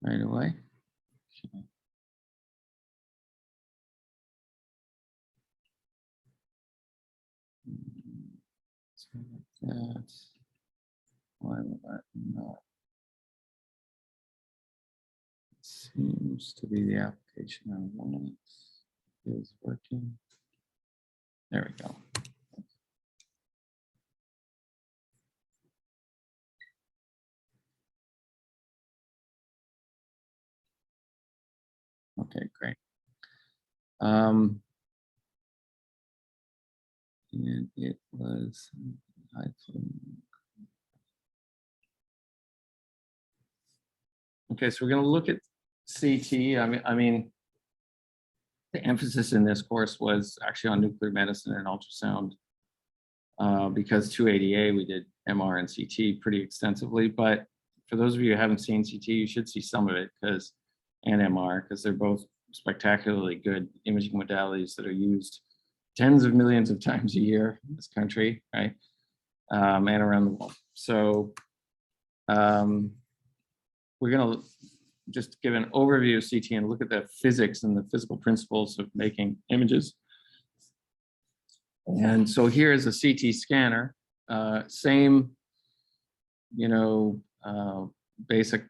right away. Okay. So that's why will that not? It seems to be the application I want is working. There we go. Okay, great. And it was okay. So we're going to look at CT. I mean, the emphasis in this course was actually on nuclear medicine and ultrasound because 280A we did MR and CT pretty extensively. But for those of you who haven't seen CT, you should see some of it and MR because they're both spectacularly good imaging modalities that are used tens of millions of times a year in this country, right? And around the world. So we're going to just give an overview of CT and look at the physics and the physical principles of making images. And so here is a CT scanner, same, basic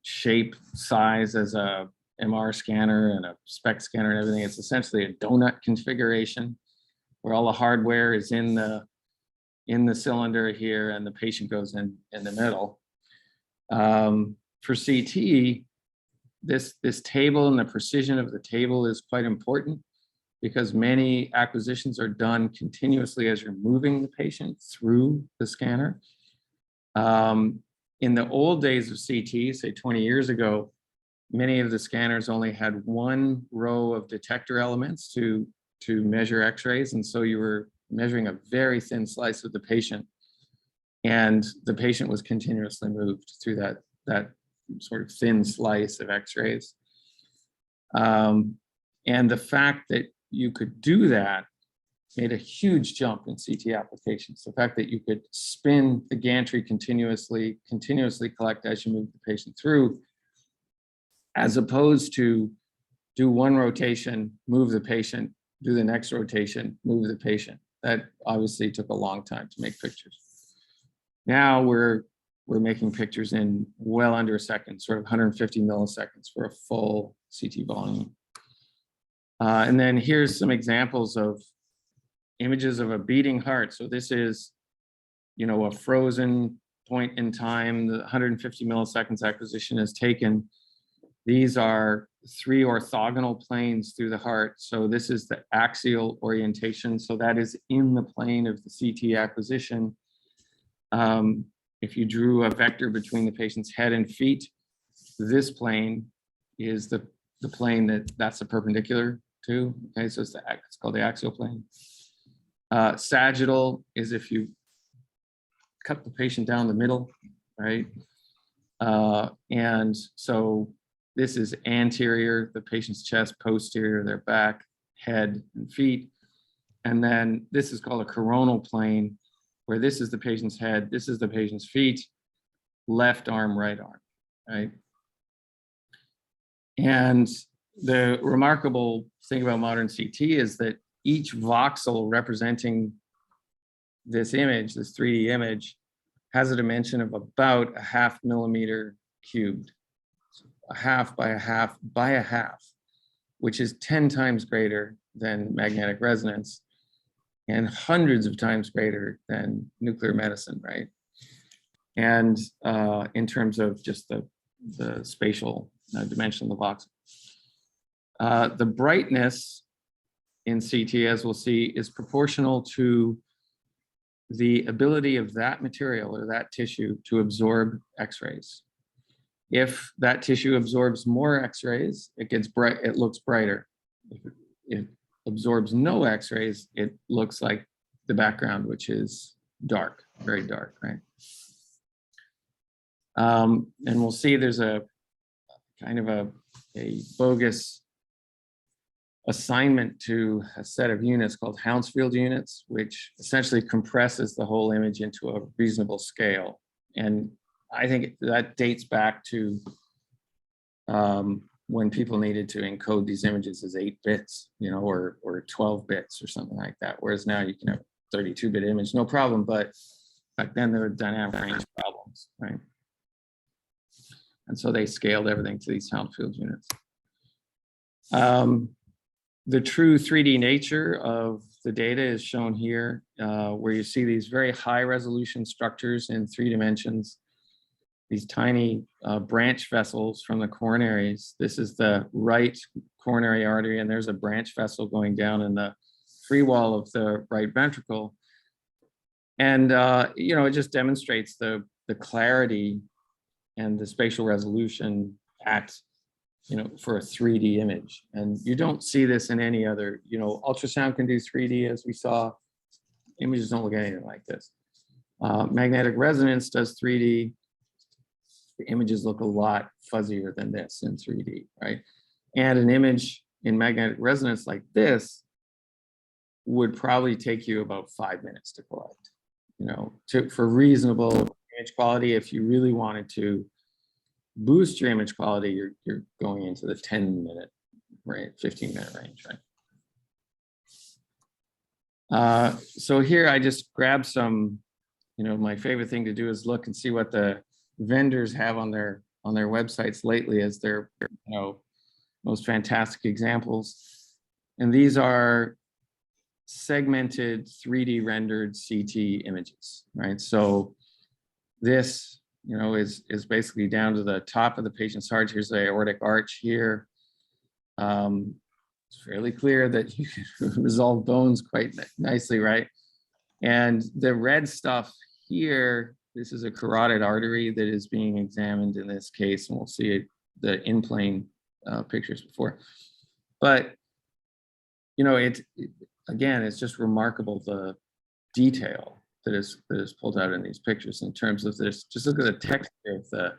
shape, size as a MR scanner and a SPECT scanner and everything. It's essentially a donut configuration where all the hardware is in the cylinder here and the patient goes in the middle. For CT, this table and the precision of the table is quite important because many acquisitions are done continuously as you're moving the patient through the scanner. In the old days of CT, say 20 years ago, many of the scanners only had one row of detector elements to measure X-rays, and so you were measuring a very thin slice of the patient, and the patient was continuously moved through that sort of thin slice of X-rays. And the fact that you could do that made a huge jump in CT applications. The fact that you could spin the gantry continuously collect as you move the patient through, as opposed to do one rotation, move the patient, do the next rotation, move the patient. That obviously took a long time to make pictures. Now we're making pictures in well under a second, sort of 150 milliseconds for a full CT volume. And then here's some examples of images of a beating heart. So this is, a frozen point in time. The 150 milliseconds acquisition has taken. These are 3 orthogonal planes through the heart. So this is the axial orientation. So that is in the plane of the CT acquisition. If you drew a vector between the patient's head and feet, this plane is the plane that's the perpendicular to. Okay, so it's called the axial plane. Sagittal is if you cut the patient down the middle, right? And so this is anterior, the patient's chest, posterior, their back, head, and feet. And then this is called a coronal plane, where this is the patient's head, this is the patient's feet, left arm, right arm, right? And the remarkable thing about modern CT is that each voxel representing this image, this 3D image, has a dimension of about a 0.5 millimeter cubed. So a half by a half by a half, which is 10 times greater than magnetic resonance and hundreds of times greater than nuclear medicine, right? And in terms of just the spatial dimension of the voxel. The brightness in CT, as we'll see, is proportional to the ability of that material or that tissue to absorb X-rays. If that tissue absorbs more X-rays, it gets bright, it looks brighter. If it absorbs no X-rays, it looks like the background, which is dark, very dark, right? And we'll see there's a kind of a bogus assignment to a set of units called Hounsfield units, which essentially compresses the whole image into a reasonable scale. And I think that dates back to when people needed to encode these images as 8 bits, you know, or 12 bits or something like that. Whereas now you can have 32-bit image, no problem. But back then there were dynamic range problems, right? And so they scaled everything to these sound field units. The true 3D nature of the data is shown here, where you see these very high resolution structures in 3 dimensions, these tiny branch vessels from the coronaries. This is the right coronary artery, and there's a branch vessel going down in the free wall of the right ventricle. And, you know, it just demonstrates the clarity and the spatial resolution at, you know, for a 3D image. And you don't see this in any other, you know, ultrasound can do 3D, as we saw. Images don't look anything like this. Magnetic resonance does 3D. The images look a lot fuzzier than this in 3D, right? And an image in magnetic resonance like this would probably take you about 5 minutes to collect, you know, for reasonable image quality. If you really wanted to boost your image quality, you're going into the 10-minute range, 15-minute range, right? So here I just grabbed some, you know, my favorite thing to do is look and see what the vendors have on their websites lately as their, you know, most fantastic examples. And these are segmented 3D rendered CT images, right? So this, you know, is basically down to the top of the patient's heart. Here's the aortic arch here. It's fairly clear that you can resolve bones quite nicely, right? And the red stuff here, this is a carotid artery that is being examined in this case, and we'll see the in-plane pictures before. But, you know, again, it's just remarkable the detail that is pulled out in these pictures in terms of this. Just look at the texture of the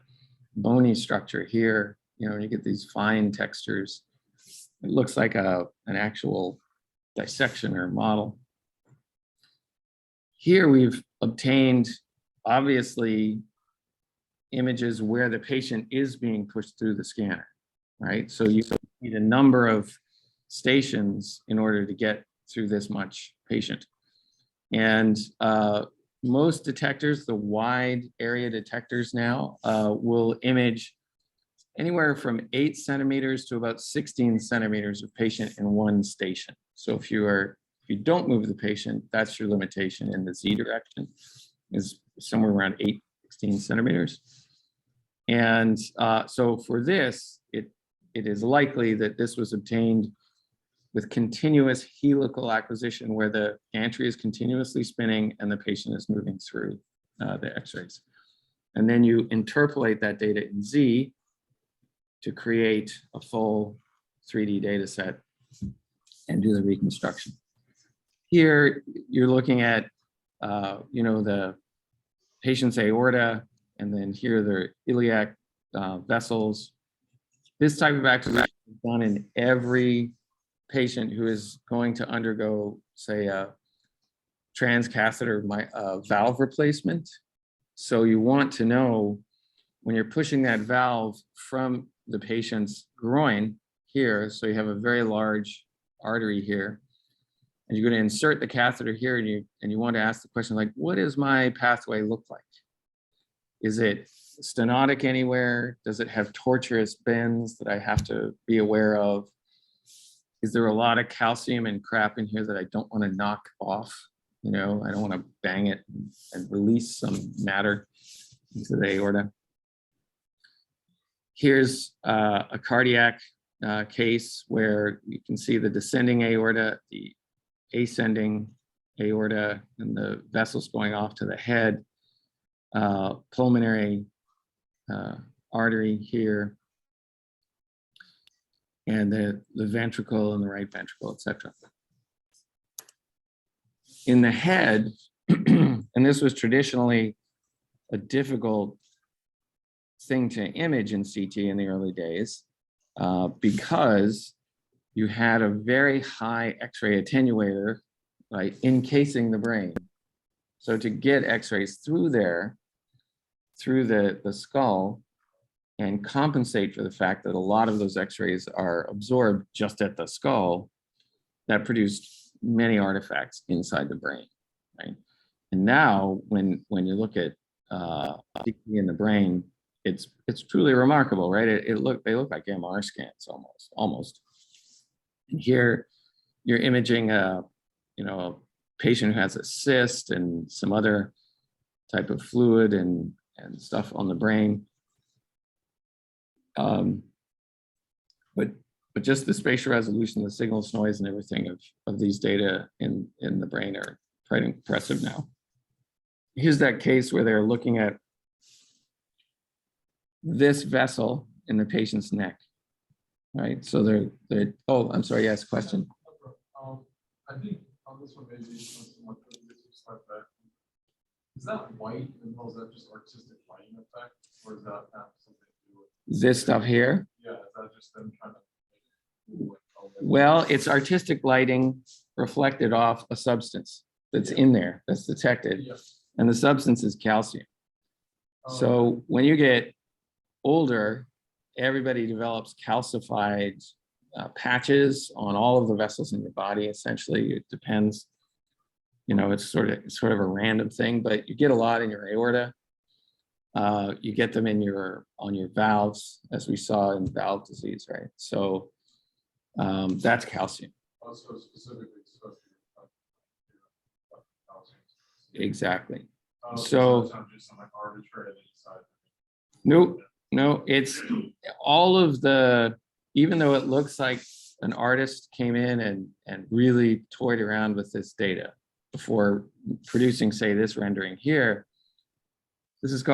bony structure here. You know, you get these fine textures. It looks like an actual dissection or model. Here we've obtained, obviously, images where the patient is being pushed through the scanner, right? So you need a number of stations in order to get through this much patient. And most detectors, the wide area detectors now, will image anywhere from 8 centimeters to about 16 centimeters of patient in one station. So if you don't move the patient, that's your limitation in the Z direction, is somewhere around 16 centimeters. And so for this, it is likely that this was obtained with continuous helical acquisition, where the gantry is continuously spinning and the patient is moving through the x-rays. And then you interpolate that data in Z to create a full 3D data set and do the reconstruction. Here, you're looking at, you know, the patient's aorta, and then here the iliac vessels. This type of acquisition is done in every patient who is going to undergo, say, a transcatheter valve replacement. So you want to know when you're pushing that valve from the patient's groin here, so you have a very large artery here, and you're going to insert the catheter here, and you want to ask the question, like, what does my pathway look like? Is it stenotic anywhere? Does it have tortuous bends that I have to be aware of? Is there a lot of calcium and crap in here that I don't want to knock off? You know, I don't want to bang it and release some matter into the aorta. Here's a cardiac case where you can see the descending aorta, the ascending aorta, and the vessels going off to the head, pulmonary artery here, and the ventricle and the right ventricle, etc. In the head, and this was traditionally a difficult thing to image in CT in the early days, because you had a very high X-ray attenuator, right, encasing the brain. So to get X-rays through there, through the skull, and compensate for the fact that a lot of those x-rays are absorbed just at the skull, that produced many artifacts inside the brain, right? And now when you look at CT in the brain, it's truly remarkable, right? They look like MR scans almost. And here you're imaging a patient who has a cyst and some other type of fluid and stuff on the brain. But just the spatial resolution, the signals, noise, and everything of these data in the brain are quite impressive now. Here's that case where they're looking at this vessel in the patient's neck, right? So they're oh, I'm sorry, yes, question. I think on this one, maybe somewhat like that. Is that white, and is that just artistic lighting effect, or is that have something to do with This stuff here? Yeah, is that just them trying to well, it's artistic lighting reflected off a substance that's in there, that's detected, and the substance is calcium. So when you get older, everybody develops calcified patches on all of the vessels in your body. Essentially, it depends. It's sort of a random thing, but you get a lot in your aorta. You get them on your valves, as we saw in valve disease, right? So that's calcium. Also specifically exactly. So it's not just some like arbitrary side. No, it's all of the, even though it looks like an artist came in and really toyed around with this data before producing, say, this rendering here. This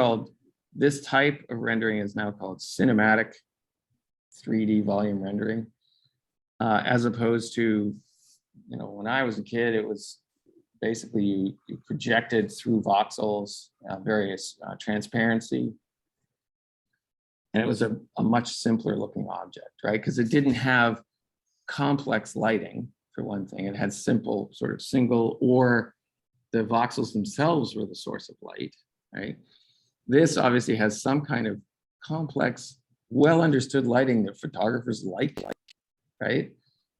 type of rendering is now called cinematic 3D volume rendering, as opposed to, when I was a kid, it was basically you projected through voxels various transparency. And it was a much simpler looking object, right? Because it didn't have complex lighting, for one thing. It had simple sort of single, or the voxels themselves were the source of light, right? This obviously has some kind of complex, well understood lighting that photographers like, right?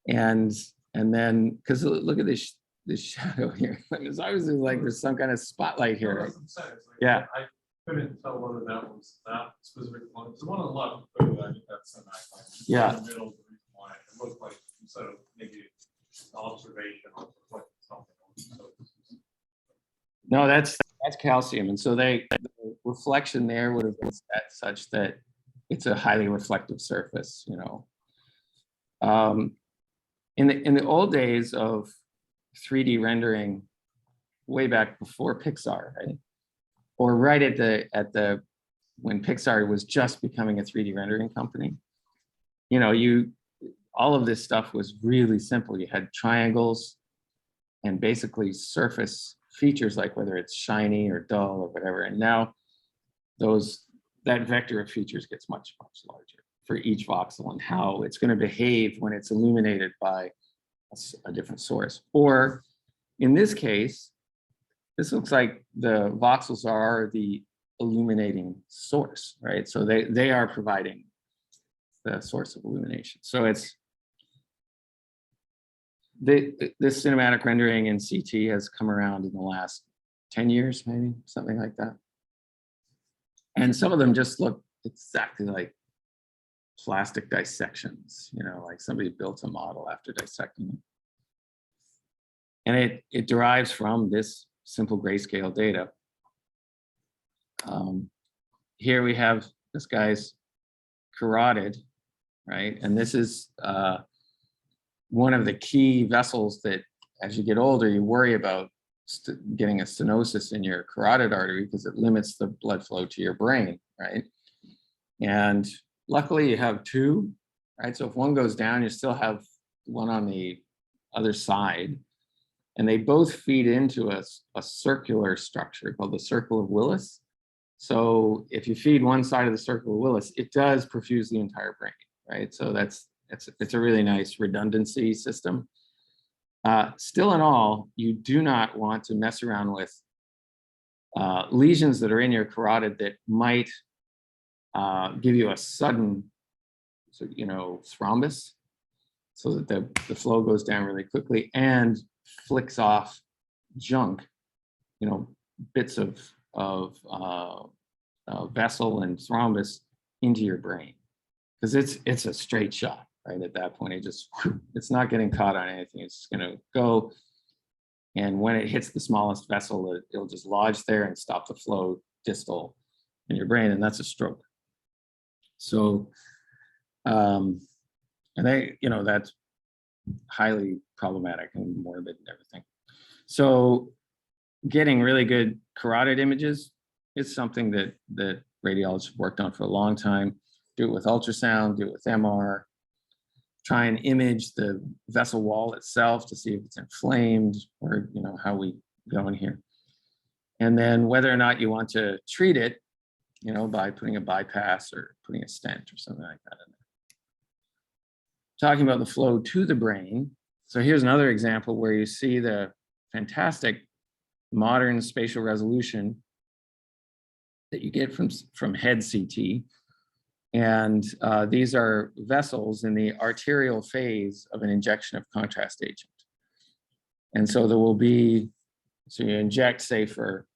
And then, because look at this shadow here. It's obviously like there's some kind of spotlight here, right? Yeah. I couldn't tell whether that was that specific one. The one on the left, clearly, I think that's semi-clear. Yeah. In the middle, the reason why it looked like instead of maybe observation or like something. No, that's calcium, and so the reflection there would have been set such that it's a highly reflective surface. In the old days of 3D rendering, way back before Pixar, right? Or right at the when Pixar was just becoming a 3D rendering company, all of this stuff was really simple. You had triangles and basically surface features, like whether it's shiny or dull or whatever. And now that vector of features gets much, much larger for each voxel and how it's going to behave when it's illuminated by a different source. Or in this case, this looks like the voxels are the illuminating source, right? So they are providing the source of illumination. So it's this cinematic rendering in CT has come around in the last 10 years, maybe, something like that. And some of them just look exactly like plastic dissections, like somebody built a model after dissecting them. And it derives from this simple grayscale data. Here we have this guy's carotid, right? And this is one of the key vessels that, as you get older, you worry about getting a stenosis in your carotid artery because it limits the blood flow to your brain, right? And luckily you have two, right? So if one goes down, you still have one on the other side. And they both feed into a circular structure called the circle of Willis. So if you feed one side of the circle of Willis, it does perfuse the entire brain, right? So it's a really nice redundancy system. Still in all, you do not want to mess around with lesions that are in your carotid that might give you a sudden, so, you know, thrombus, so that the flow goes down really quickly and flicks off junk, you know, bits of vessel and thrombus into your brain, because it's a straight shot, right? At that point, it's not getting caught on anything. It's just going to go, and when it hits the smallest vessel, it'll just lodge there and stop the flow distal in your brain, and that's a stroke. So, and you know, that's highly problematic and morbid and everything. So, getting really good carotid images is something that radiologists have worked on for a long time. Do it with ultrasound, do it with MR, try and image the vessel wall itself to see if it's inflamed, or, you know, how we go in here. And then whether or not you want to treat it, you know, by putting a bypass or putting a stent or something like that in there. Talking about the flow to the brain. So here's another example where you see the fantastic modern spatial resolution that you get from head CT. And these are vessels in the arterial phase of an injection of contrast agent. And so there will be, so you inject, say, for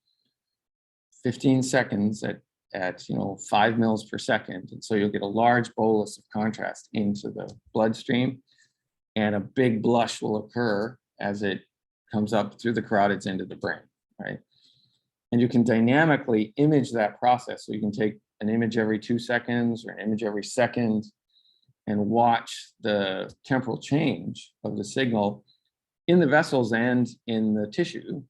15 seconds at you know, 5 mils per second. And so you'll get a large bolus of contrast into the bloodstream, and a big blush will occur as it comes up through the carotids into the brain, right? And you can dynamically image that process. So you can take an image every 2 seconds or an image every second and watch the temporal change of the signal in the vessels and in the tissue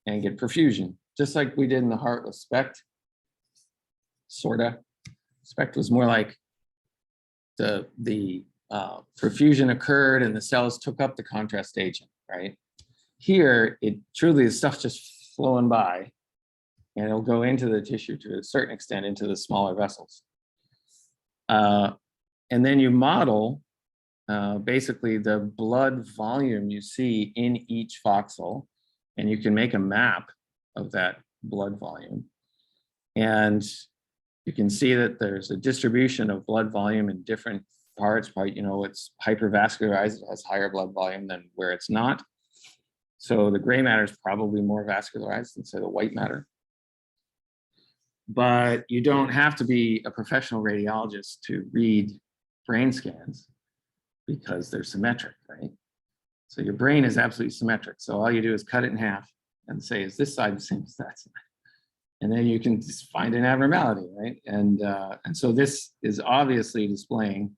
and get perfusion, just like we did in the heart with SPECT, sorta. SPECT was more like the perfusion occurred and the cells took up the contrast agent, right? Here, it truly is stuff just flowing by, and it'll go into the tissue to a certain extent, into the smaller vessels. And then you model basically the blood volume you see in each voxel, and you can make a map of that blood volume. And you can see that there's a distribution of blood volume in different parts. You know, it's hypervascularized, it has higher blood volume than where it's not. So the gray matter is probably more vascularized than, say, the white matter. But you don't have to be a professional radiologist to read brain scans, because they're symmetric, right? So your brain is absolutely symmetric. So all you do is cut it in half and say, is this side the same as that side? And then you can just find an abnormality, right? And so this is obviously displaying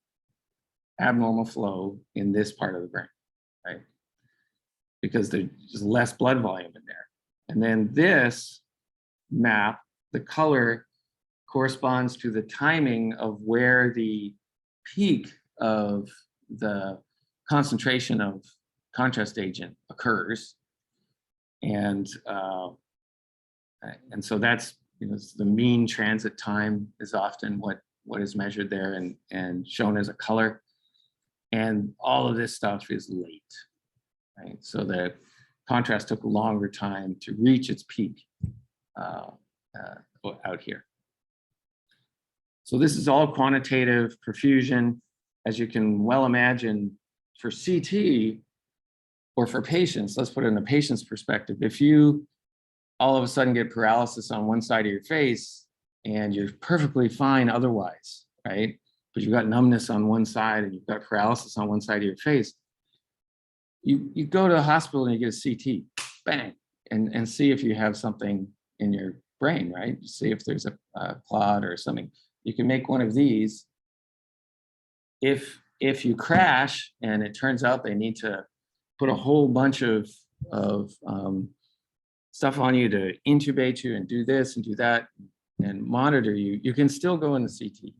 abnormal flow in this part of the brain, right? Because there's just less blood volume in there. And then this map, the color corresponds to the timing of where the peak of the concentration of contrast agent occurs. And so that's, you know, the mean transit time is often what is measured there and shown as a color. And all of this stuff is late, right? So the contrast took a longer time to reach its peak out here. So this is all quantitative perfusion. As you can well imagine, for CT or for patients, let's put it in a patient's perspective. If you all of a sudden get paralysis on one side of your face and you're perfectly fine otherwise, right? But you've got numbness on one side and you've got paralysis on one side of your face, you go to the hospital and you get a CT, bang, and see if you have something in your brain, right? See if there's a clot or something. You can make one of these. If you crash and it turns out they need to put a whole bunch of stuff on you to intubate you and do this and do that and monitor you, you can still go in the CT,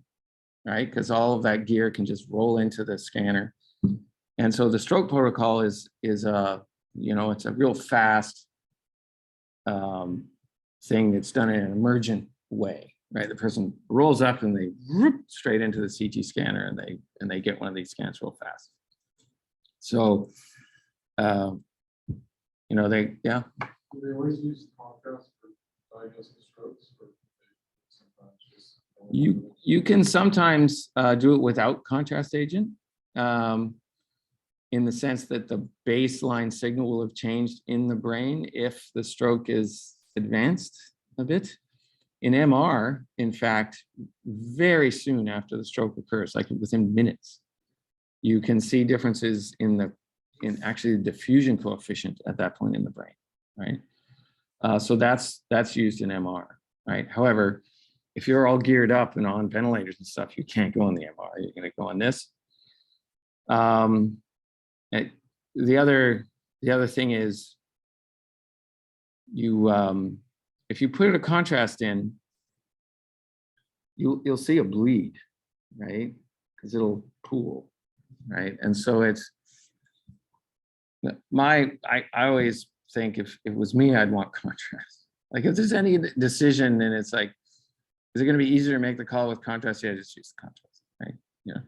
right? Because all of that gear can just roll into the scanner. And so the stroke protocol is you know, it's a real fast thing that's done in an emergent way, right? The person rolls up and they whoop straight into the CT scanner and they get one of these scans real fast. So, you know, yeah. Do they always use contrast for diagnosing strokes, or sometimes just You can sometimes do it without contrast agent, in the sense that the baseline signal will have changed in the brain if the stroke is advanced a bit. In MR, in fact, very soon after the stroke occurs, like within minutes, you can see differences in actually the diffusion coefficient at that point in the brain, right? So that's used in MR, right? However, if you're all geared up and on ventilators and stuff, you can't go on the MR. You're going to go on this. The other thing is, if you put a contrast in, you'll see a bleed, right? Because it'll pool, right? And so I always think if it was me, I'd want contrast. Like if there's any decision and it's like, is it going to be easier to make the call with contrast? Yeah, just use the contrast, right? Yeah,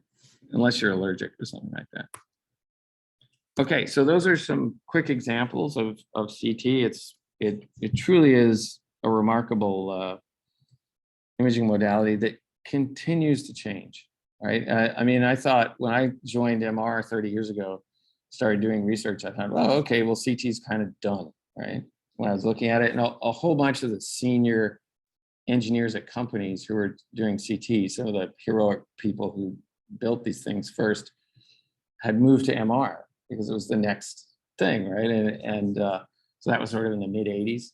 unless you're allergic or something like that. Okay, so those are some quick examples of CT. It truly is a remarkable imaging modality that continues to change, right? I mean, I thought when I joined MR 30 years ago, started doing research, I thought, well, okay, well, CT is kind of done, right? When I was looking at it, and a whole bunch of the senior engineers at companies who were doing CT, some of the heroic people who built these things first, had moved to MR because it was the next thing, right? And so that was sort of in the mid 80s.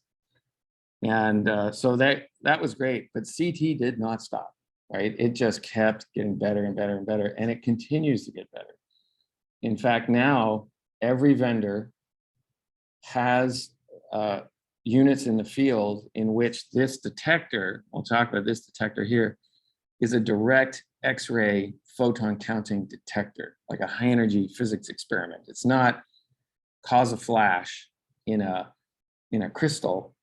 And so that was great, but CT did not stop, right? It just kept getting better and better and better, and it continues to get better. In fact, now every vendor has units in the field in which this detector, we'll talk about this detector here, is a direct X-ray photon counting detector, like a high energy physics experiment. It's not cause a flash in a crystal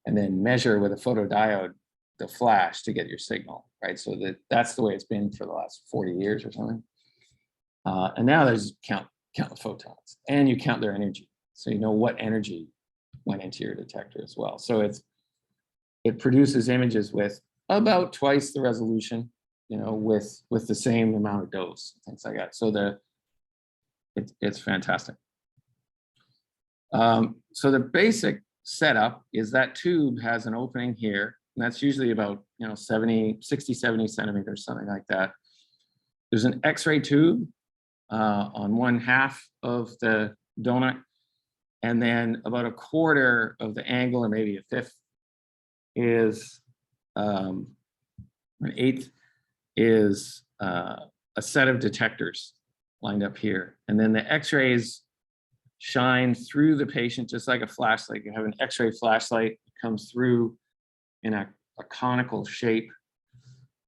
and then measure with a photodiode the flash to get your signal, right? So that's the way it's been for the last 40 years or something. And now there's count the photons, and you count their energy. So you know what energy went into your detector as well. So it produces images with about twice the resolution, you know, with the same amount of dose, things like that. So it's fantastic. So the basic setup is that tube has an opening here, and that's usually about 60, 70 centimeters, something like that. There's an X-ray tube on one half of the donut, and then about a quarter of the angle, or maybe a fifth, is an eighth is a set of detectors lined up here, and then the X-rays shine through the patient just like a flashlight. You have an X-ray flashlight, it comes through in a conical shape,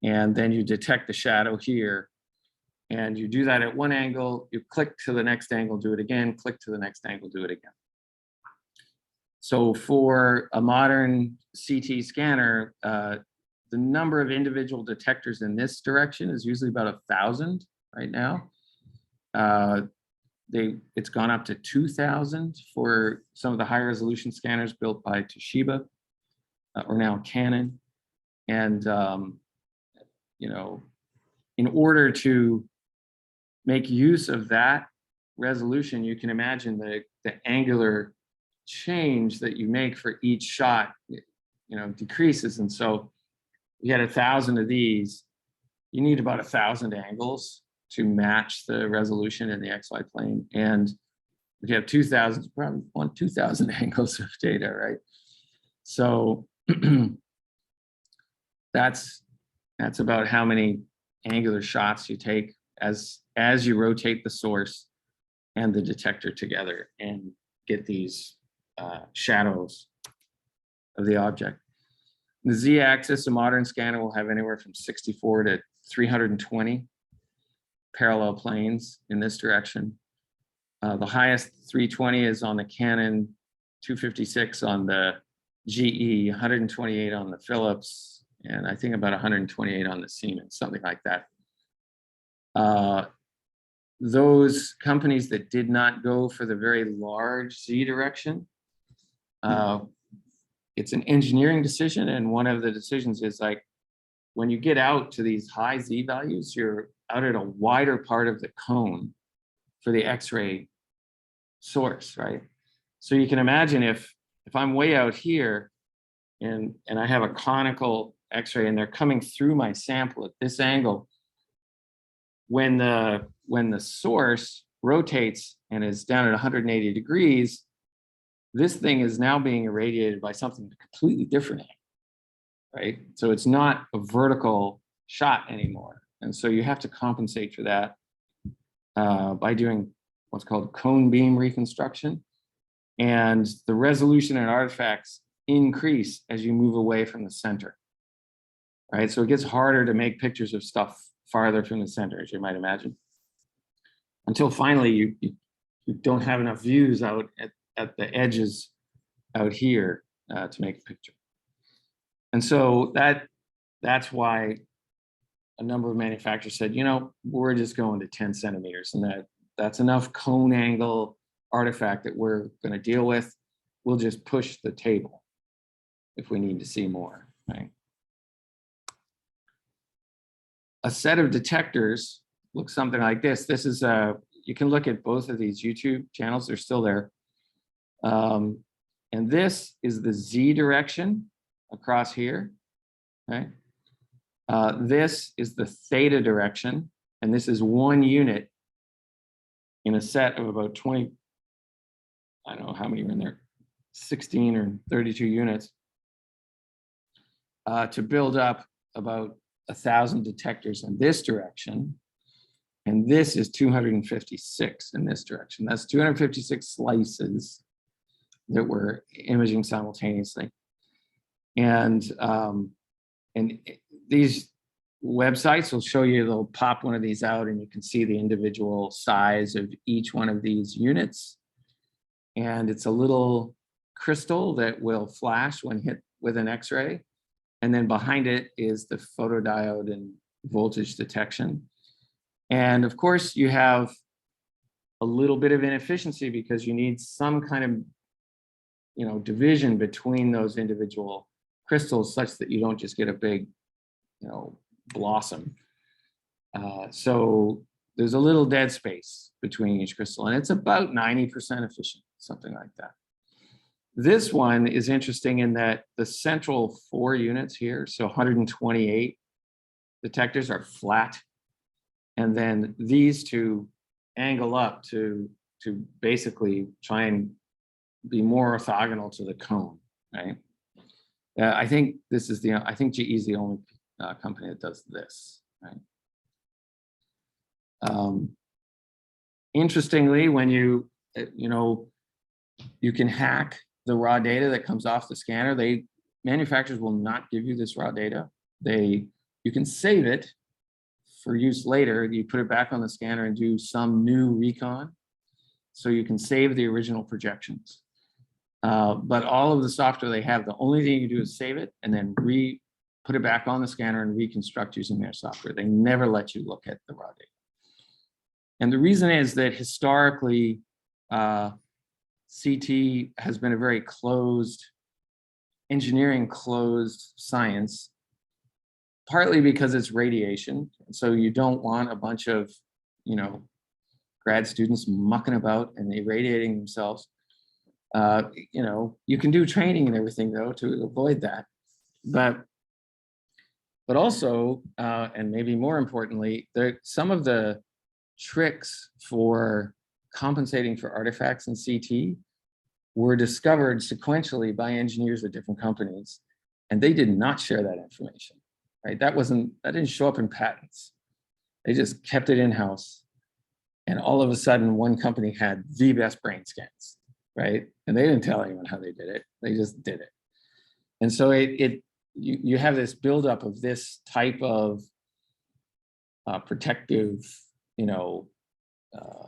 and then you detect the shadow here. And you do that at one angle, you click to the next angle, do it again, click to the next angle, do it again. So for a modern CT scanner, the number of individual detectors in this direction is usually about 1,000 right now. It's gone up to 2,000 for some of the high resolution scanners built by Toshiba or now Canon. And in order to make use of that resolution, you can imagine the angular change that you make for each shot, decreases. And so you had 1,000 of these, you need about 1,000 angles to match the resolution in the XY plane. And if you have 2,000, you probably want 2,000 angles of data, right? So that's about how many angular shots you take as you rotate the source and the detector together and get these shadows of the object. The Z-axis, a modern scanner will have anywhere from 64 to 320 parallel planes in this direction. The highest 320 is on the Canon, 256 on the GE, 128 on the Philips, and I think about 128 on the Siemens, something like that. Those companies that did not go for the very large Z direction, it's an engineering decision, and one of the decisions is like, when you get out to these high Z values, you're out at a wider part of the cone for the X-ray source, right? So you can imagine if I'm way out here and I have a conical X-ray and they're coming through my sample at this angle, when the source rotates and is down at 180 degrees, this thing is now being irradiated by something completely different, right? So it's not a vertical shot anymore. And so you have to compensate for that by doing what's called cone beam reconstruction. And the resolution and artifacts increase as you move away from the center, right? So it gets harder to make pictures of stuff farther from the center, as you might imagine, until finally you don't have enough views out at the edges out here to make a picture. And so that's why a number of manufacturers said, you know, we're just going to 10 centimeters, and that's enough cone angle artifact that we're going to deal with. We'll just push the table if we need to see more, right? A set of detectors looks something like this. This is you can look at both of these YouTube channels, they're still there. And this is the Z direction across here, right? This is the theta direction, and this is 1 unit in a set of about 20, I don't know how many are in there, 16 or 32 units, to build up about 1,000 detectors in this direction. And this is 256 in this direction. That's 256 slices that we're imaging simultaneously. And these websites will show you, they'll pop one of these out and you can see the individual size of each one of these units. And it's a little crystal that will flash when hit with an X-ray. And then behind it is the photodiode and voltage detection. And of course, you have a little bit of inefficiency because you need some kind of, you know, division between those individual crystals such that you don't just get a big, you know, blossom. So there's a little dead space between each crystal, and it's about 90% efficient, something like that. This one is interesting in that the central 4 units here, so 128 detectors, are flat. And then these two angle up to basically try and be more orthogonal to the cone, right? I think this is I think GE is the only company that does this, right? Interestingly, when you can hack the raw data that comes off the scanner, manufacturers will not give you this raw data. You can save it for use later. You put it back on the scanner and do some new recon, so you can save the original projections. But all of the software they have, the only thing you do is save it and then put it back on the scanner and reconstruct using their software. They never let you look at the raw data. And the reason is that historically, CT has been a very closed, engineering closed science, partly because it's radiation. So you don't want a bunch of, grad students mucking about and irradiating themselves. You can do training and everything though to avoid that. But also, and maybe more importantly, some of the tricks for compensating for artifacts in CT were discovered sequentially by engineers at different companies, and they did not share that information, right? That didn't show up in patents. They just kept it in-house. And all of a sudden, one company had the best brain scans, right? And they didn't tell anyone how they did it. They just did it. And so you have this buildup of this type of protective,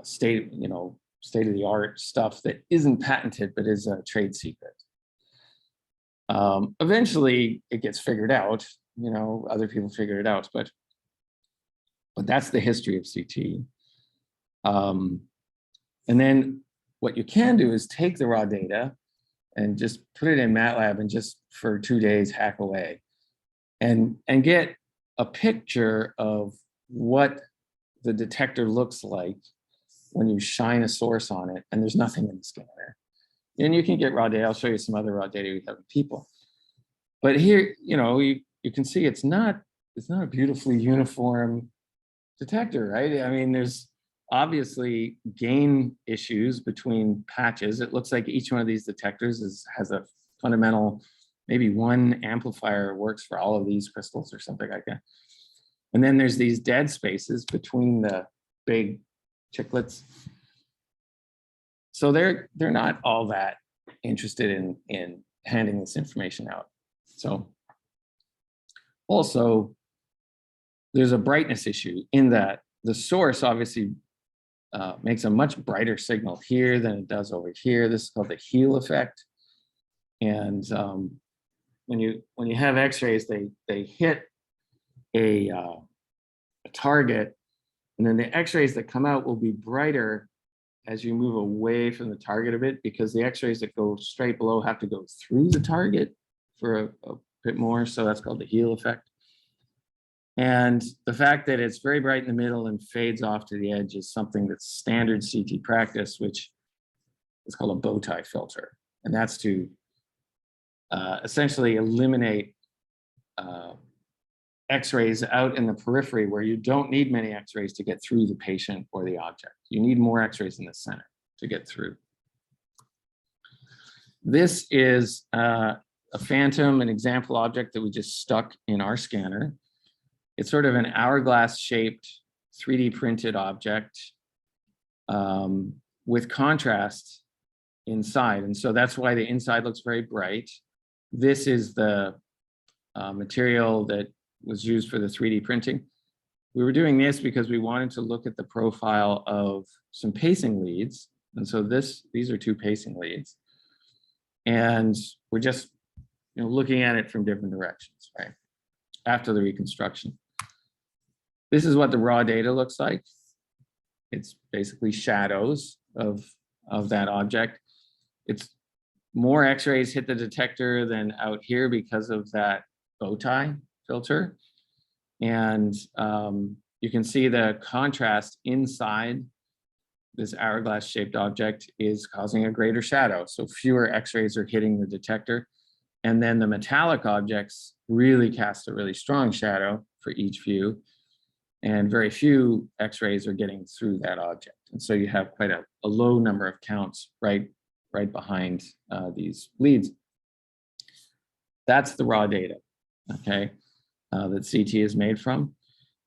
state-of-the-art stuff that isn't patented, but is a trade secret. Eventually, it gets figured out. Other people figure it out, but that's the history of CT. And then what you can do is take the raw data and just put it in MATLAB and just for 2 days hack away and get a picture of what the detector looks like when you shine a source on it and there's nothing in the scanner. And you can get raw data. I'll show you some other raw data we have with people. But here, you can see it's not a beautifully uniform detector, right? I mean, there's obviously gain issues between patches. It looks like each one of these detectors has a fundamental, maybe one amplifier works for all of these crystals or something like that. And then there's these dead spaces between the big chiclets. So they're not all that interested in handing this information out. So also, there's a brightness issue in that the source obviously makes a much brighter signal here than it does over here. This is called the heel effect. And when you have X-rays, they hit a target, and then the X-rays that come out will be brighter as you move away from the target a bit, because the X-rays that go straight below have to go through the target for a bit more. So that's called the heel effect. And the fact that it's very bright in the middle and fades off to the edge is something that's standard CT practice, which is called a bow tie filter. And that's to essentially eliminate X-rays out in the periphery where you don't need many X-rays to get through the patient or the object. You need more X-rays in the center to get through. This is a phantom, an example object that we just stuck in our scanner. It's sort of an hourglass-shaped 3D printed object with contrast inside. And so that's why the inside looks very bright. This is the material that was used for the 3D printing. We were doing this because we wanted to look at the profile of some pacing leads. And so these are two pacing leads. And we're just looking at it from different directions, right? After the reconstruction. This is what the raw data looks like. It's basically shadows of that object. It's more X-rays hit the detector than out here because of that bow tie filter. And you can see the contrast inside this hourglass shaped object is causing a greater shadow. So fewer X-rays are hitting the detector. And then the metallic objects really cast a really strong shadow for each view. And very few X-rays are getting through that object. And so you have quite a low number of counts right behind these leads. That's the raw data, okay, that CT is made from.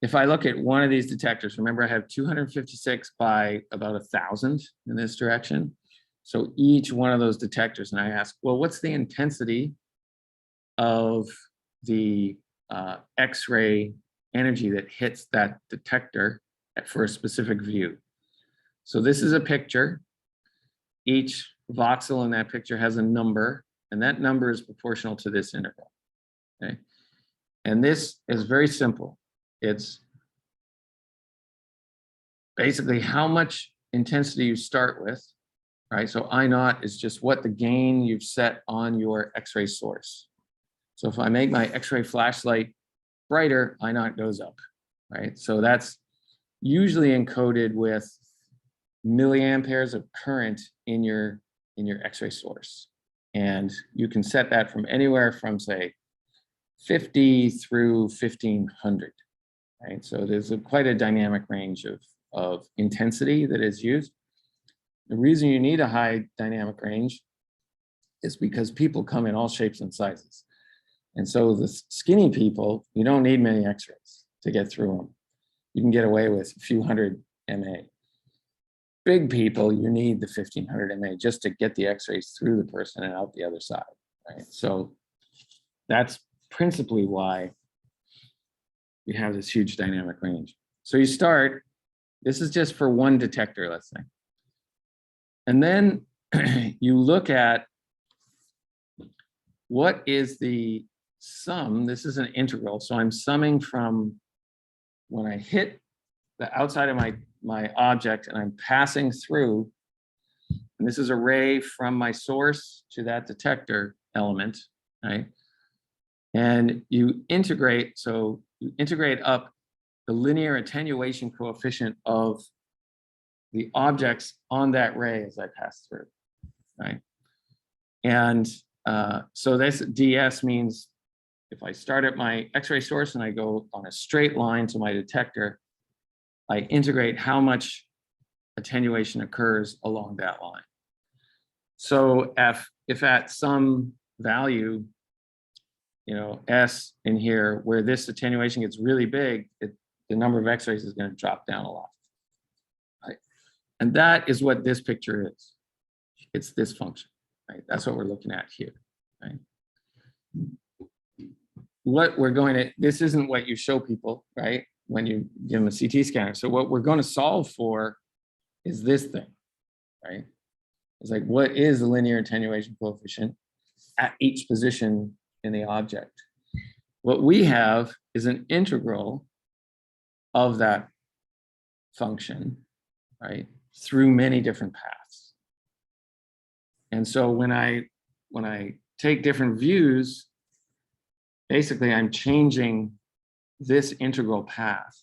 If I look at one of these detectors, remember I have 256 by about 1,000 in this direction. So each one of those detectors, and I ask, well, what's the intensity of the X-ray energy that hits that detector for a specific view? So this is a picture. Each voxel in that picture has a number, and that number is proportional to this interval, okay? And this is very simple. It's basically how much intensity you start with, right? So I naught is just what the gain you've set on your X-ray source. So if I make my X-ray flashlight brighter, I naught goes up, right? So that's usually encoded with milliamperes of current in your X-ray source. And you can set that from anywhere from, say, 50 through 1500, right? So there's quite a dynamic range of intensity that is used. The reason you need a high dynamic range is because people come in all shapes and sizes. And so the skinny people, you don't need many X-rays to get through them. You can get away with a few hundred MA. Big people, you need the 1500 MA just to get the X-rays through the person and out the other side, right? So that's principally why you have this huge dynamic range. So you start, this is just for one detector, let's say. And then you look at what is the sum. This is an integral. So I'm summing from when I hit the outside of my object and I'm passing through, and this is a ray from my source to that detector element, right? And you integrate, so you integrate up the linear attenuation coefficient of the objects on that ray as I pass through, right? And so this ds means if I start at my X-ray source and I go on a straight line to my detector, I integrate how much attenuation occurs along that line. So if at some value, you know, S in here, where this attenuation gets really big, the number of X-rays is going to drop down a lot. Right? And that is what this picture is. It's this function, right? That's what we're looking at here, right? What we're going to, this isn't what you show people, right? When you give them a CT scanner. So what we're going to solve for is this thing, right? It's like, what is the linear attenuation coefficient at each position in the object? What we have is an integral of that function, right, through many different paths. And so when I take different views, basically I'm changing this integral path.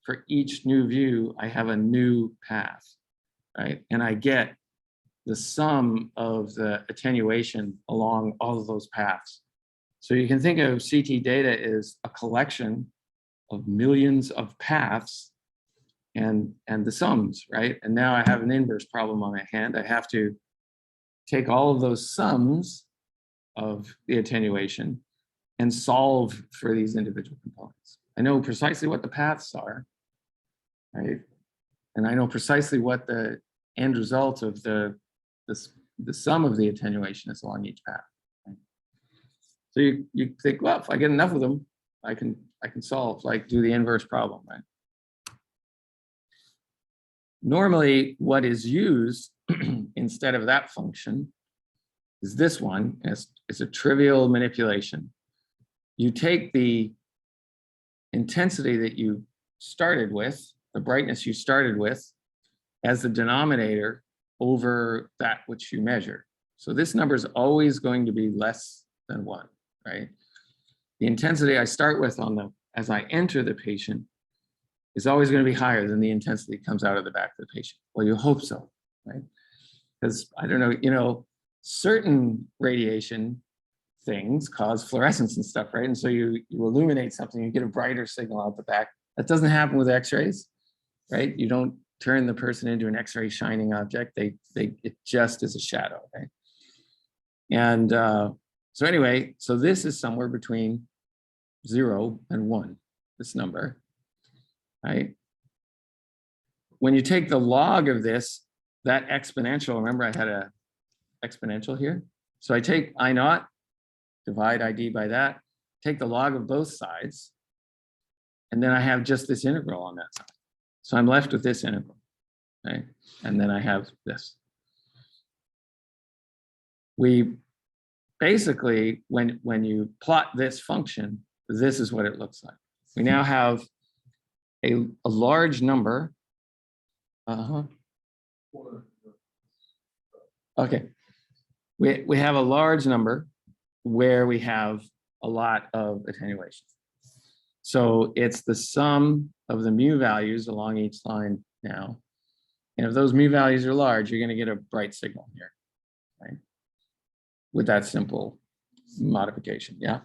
For each new view, I have a new path, right? And I get the sum of the attenuation along all of those paths. So you can think of CT data as a collection of millions of paths and the sums, right? And now I have an inverse problem on my hand. I have to take all of those sums of the attenuation and solve for these individual components. I know precisely what the paths are, right? And I know precisely what the end result of the sum of the attenuation is along each path. Right? So you think, well, if I get enough of them, I can solve, like do the inverse problem, right? Normally, what is used instead of that function is this one. It's a trivial manipulation. You take the intensity that you started with, the brightness you started with, as the denominator over that which you measure. So this number is always going to be less than 1, right? The intensity I start with as I enter the patient is always going to be higher than the intensity that comes out of the back of the patient. Well, you hope so, right? Because I don't know, you know, certain radiation things cause fluorescence and stuff, right? And so you illuminate something, you get a brighter signal out the back. That doesn't happen with X-rays, right? You don't turn the person into an X-ray shining object. It just is a shadow, right? And so anyway, so this is somewhere between 0 and 1, this number, right? When you take the log of this, that exponential, remember I had a exponential here? So I take I naught, divide ID by that, take the log of both sides, and then I have just this integral on that side. So I'm left with this integral, right? And then I have this. We basically, when you plot this function, this is what it looks like. We now have a large number. Okay. We have a large number where we have a lot of attenuation. So it's the sum of the mu values along each line now. And if those mu values are large, you're going to get a bright signal here, right? With that simple modification, yeah?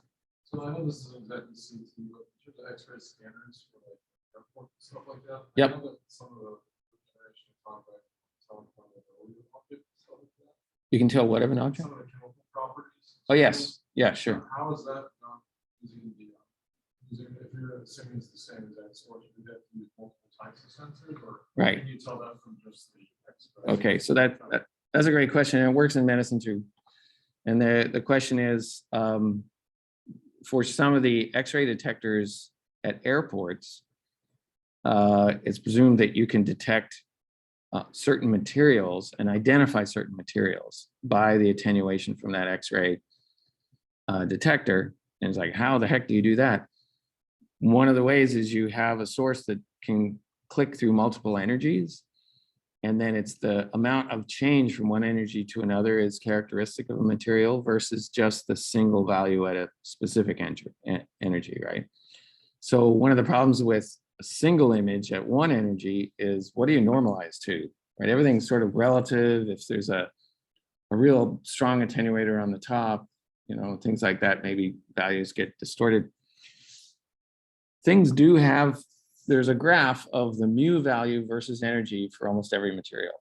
So I know this is exactly CT, but in terms of X-ray scanners for like airport and stuff like that. Yep. I know that some of the generation of contact, some of the object and stuff like that. You can tell what of an object? Some of the chemical properties. Oh, yes. Yeah, sure. How is that done using the, if you're assuming it's the same exact source, you have to use multiple types of sensors, or Right. can you tell that from just the X-ray? Okay, so that's a great question, and it works in medicine too. And the question is, for some of the X-ray detectors at airports, it's presumed that you can detect certain materials and identify certain materials by the attenuation from that X-ray detector. And it's like, how the heck do you do that? One of the ways is you have a source that can click through multiple energies. And then it's the amount of change from one energy to another is characteristic of a material versus just the single value at a specific energy, right? So one of the problems with a single image at one energy is, what do you normalize to, right? Everything's sort of relative. If there's a real strong attenuator on the top, you know, things like that, maybe values get distorted. Things do have, there's a graph of the mu value versus energy for almost every material.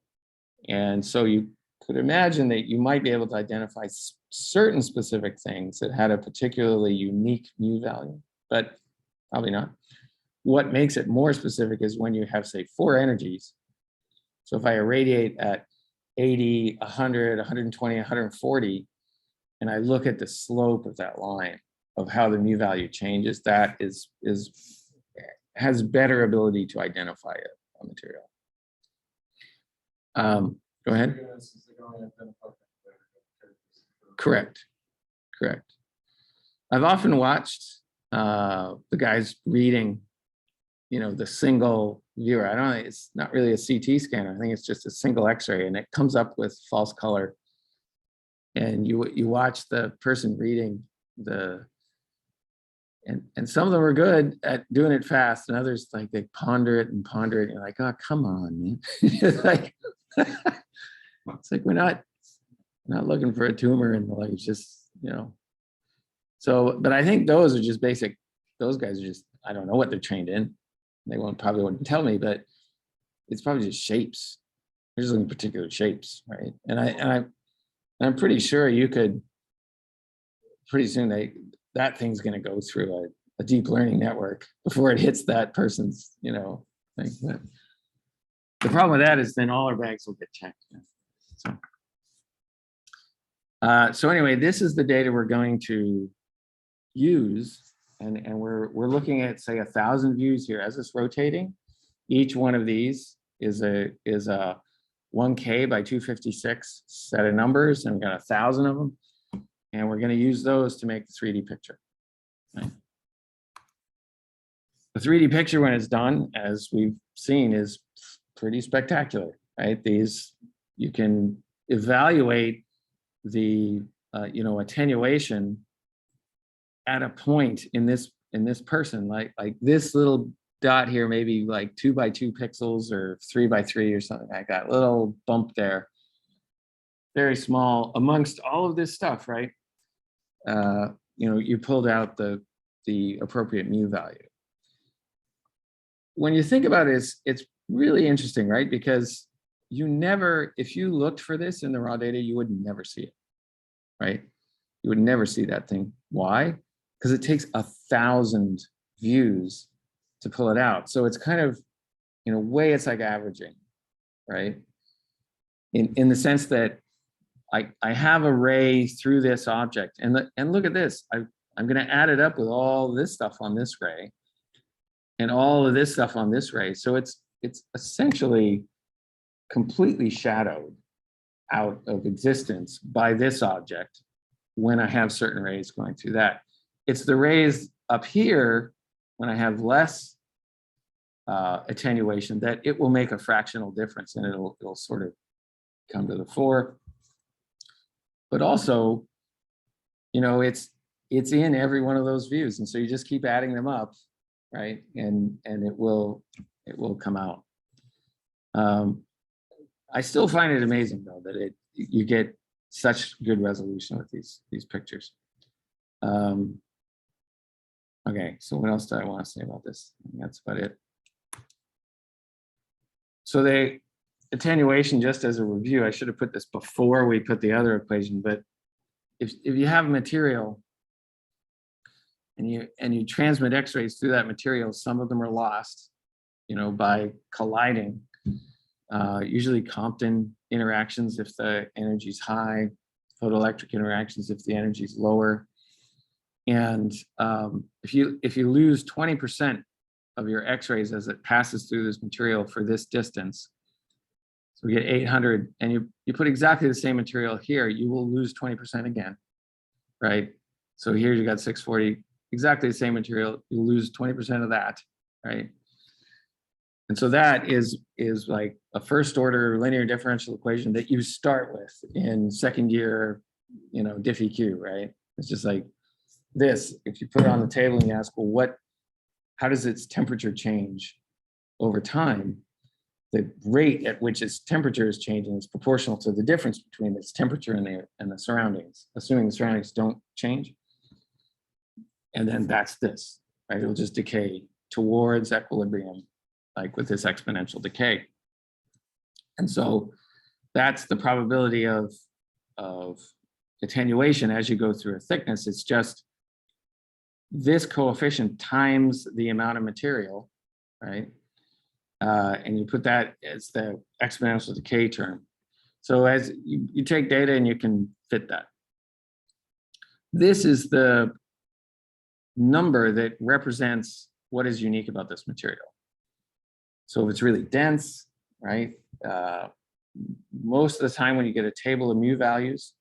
And so you could imagine that you might be able to identify certain specific things that had a particularly unique mu value, but probably not. What makes it more specific is when you have, say, 4 energies. So if I irradiate at 80, 100, 120, 140, and I look at the slope of that line of how the mu value changes, that has better ability to identify a material. Go ahead. Correct. Correct. I've often watched the guys reading, you know, the single viewer. I don't know, it's not really a CT scanner. I think it's just a single X-ray, and it comes up with false color. And you watch the person reading and some of them are good at doing it fast, and others, like, they ponder it and ponder it. And you're like, oh, come on, man. It's like, we're not looking for a tumor in the life, just, you know. So, but I think those are just basic. Those guys are just, I don't know what they're trained in. They probably wouldn't tell me, but it's probably just shapes. They're just looking at particular shapes, right? And I'm pretty sure you could, pretty soon that thing's going to go through a deep learning network before it hits that person's, you know, thing. But the problem with that is then all our bags will get checked. So anyway, this is the data we're going to use, and we're looking at, say, 1,000 views here. As it's rotating, each one of these is a 1K by 256 set of numbers, and we've got 1,000 of them, and we're going to use those to make the 3D picture. Right? The 3D picture, when it's done, as we've seen, is pretty spectacular, right? These, you can evaluate the you know, attenuation at a point in this person, like this little dot here, maybe like 2 by 2 pixels or 3 by 3 or something like that. Little bump there, very small amongst all of this stuff, right? You know, you pulled out the appropriate mu value. When you think about it, it's really interesting, right? Because you never, if you looked for this in the raw data, you would never see it, right? You would never see that thing. Why? Because it takes 1,000 views to pull it out. So it's kind of, in a way, it's like averaging, right? In the sense that I have a ray through this object, and look at this. I'm going to add it up with all this stuff on this ray, and all of this stuff on this ray. So it's essentially completely shadowed out of existence by this object when I have certain rays going through that. It's the rays up here when I have less attenuation that it will make a fractional difference, and it'll sort of come to the fore. But also, you know, it's in every one of those views, and so you just keep adding them up, right? And it will come out. I still find it amazing, though, that you get such good resolution with these pictures. Okay, so what else do I want to say about this? I think that's about it. So the attenuation, just as a review, I should have put this before we put the other equation, but if you have a material and you transmit X-rays through that material, some of them are lost, you know, by colliding. Usually Compton interactions if the energy is high, photoelectric interactions if the energy is lower. And if you lose 20% of your X-rays as it passes through this material for this distance, so we get 800, and you put exactly the same material here, you will lose 20% again, right? So here you got 640, exactly the same material, you lose 20% of that, right? And so that is like a first order linear differential equation that you start with in second year, you know, DiffEQ, right? It's just like this. If you put it on the table and you ask, well, how does its temperature change over time? The rate at which its temperature is changing is proportional to the difference between its temperature and the surroundings, assuming the surroundings don't change. And then that's this, right? It'll just decay towards equilibrium, like with this exponential decay. And so that's the probability of attenuation as you go through a thickness. It's just this coefficient times the amount of material, right? And you put that as the exponential decay term. So as you take data and you can fit that. This is the number that represents what is unique about this material. So if it's really dense, right? Most of the time when you get a table of mu values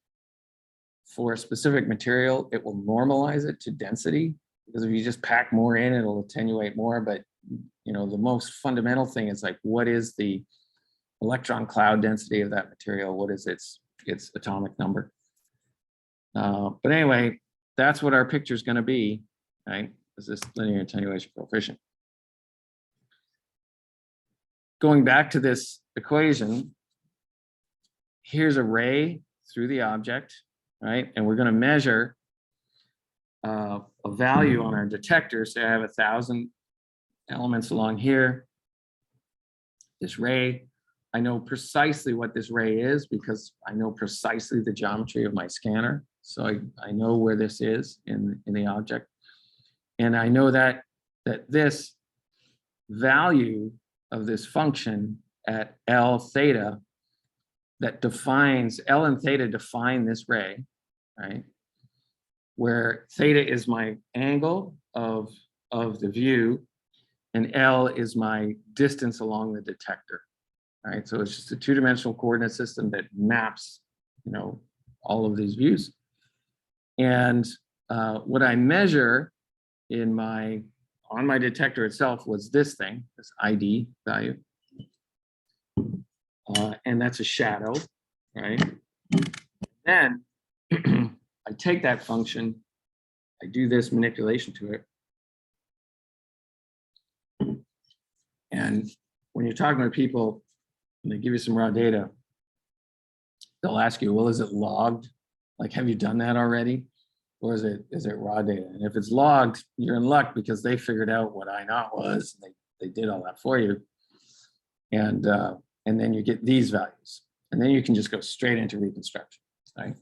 for a specific material, it will normalize it to density, because if you just pack more in, it'll attenuate more. But you know, the most fundamental thing is like, what is the electron cloud density of that material? What is its atomic number? But anyway, that's what our picture is going to be, right? Is this linear attenuation coefficient. Going back to this equation, here's a ray through the object, right? And we're going to measure a value on our detector. Say I have 1,000 elements along here. This ray, I know precisely what this ray is because I know precisely the geometry of my scanner. So I know where this is in the object. And I know that this value of this function at L theta that defines, L and theta define this ray, right? Where theta is my angle of the view and L is my distance along the detector, right? So it's just a two-dimensional coordinate system that maps, you know, all of these views. And what I measure on my detector itself was this thing, this ID value. And that's a shadow, right? Then I take that function, I do this manipulation to it. And when you're talking to people and they give you some raw data, they'll ask you, well, is it logged? Like, have you done that already? Or is it raw data? And if it's logged, you're in luck because they figured out what I naught was. They did all that for you. And then you get these values. And then you can just go straight into reconstruction, right?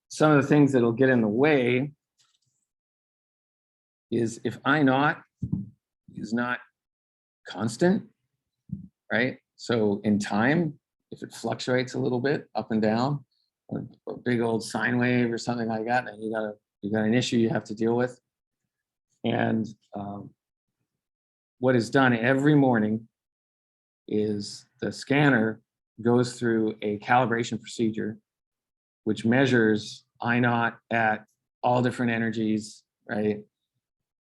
Some of the things that'll get in the way is if I naught is not constant, right? So in time, if it fluctuates a little bit up and down, or a big old sine wave or something like that, then you got an issue you have to deal with. And what is done every morning is the scanner goes through a calibration procedure which measures I naught at all different energies, right?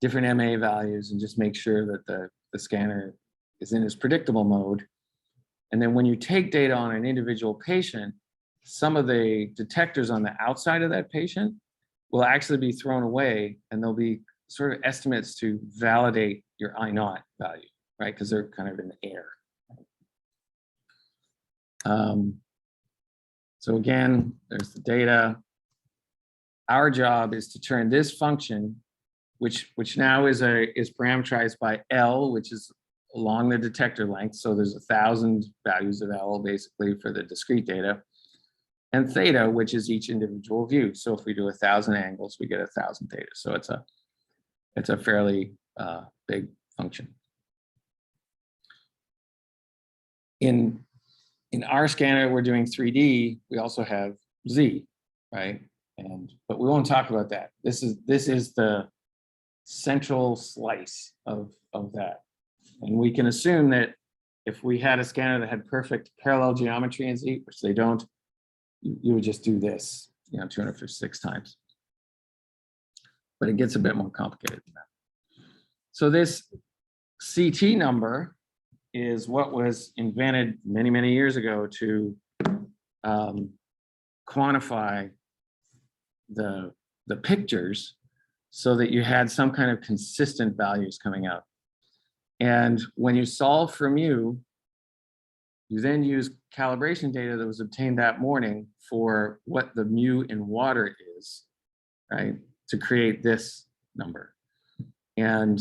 Different MA values, and just make sure that the scanner is in its predictable mode. And then when you take data on an individual patient, some of the detectors on the outside of that patient will actually be thrown away, and there'll be sort of estimates to validate your I naught value, right? Because they're kind of in the air. So again, there's the data. Our job is to turn this function, which now is parameterized by L, which is along the detector length. So there's 1,000 values of L basically for the discrete data, and theta, which is each individual view. So if we do 1,000 angles, we get 1,000 theta. So it's a fairly big function. In our scanner, we're doing 3D. We also have Z, right? But we won't talk about that. This is the central slice of that. And we can assume that if we had a scanner that had perfect parallel geometry in Z, which they don't, you would just do this, 256 times. But it gets a bit more complicated than that. So this CT number is what was invented many, many years ago to quantify the pictures so that you had some kind of consistent values coming out. And when you solve for mu, you then use calibration data that was obtained that morning for what the mu in water is, right, to create this number. And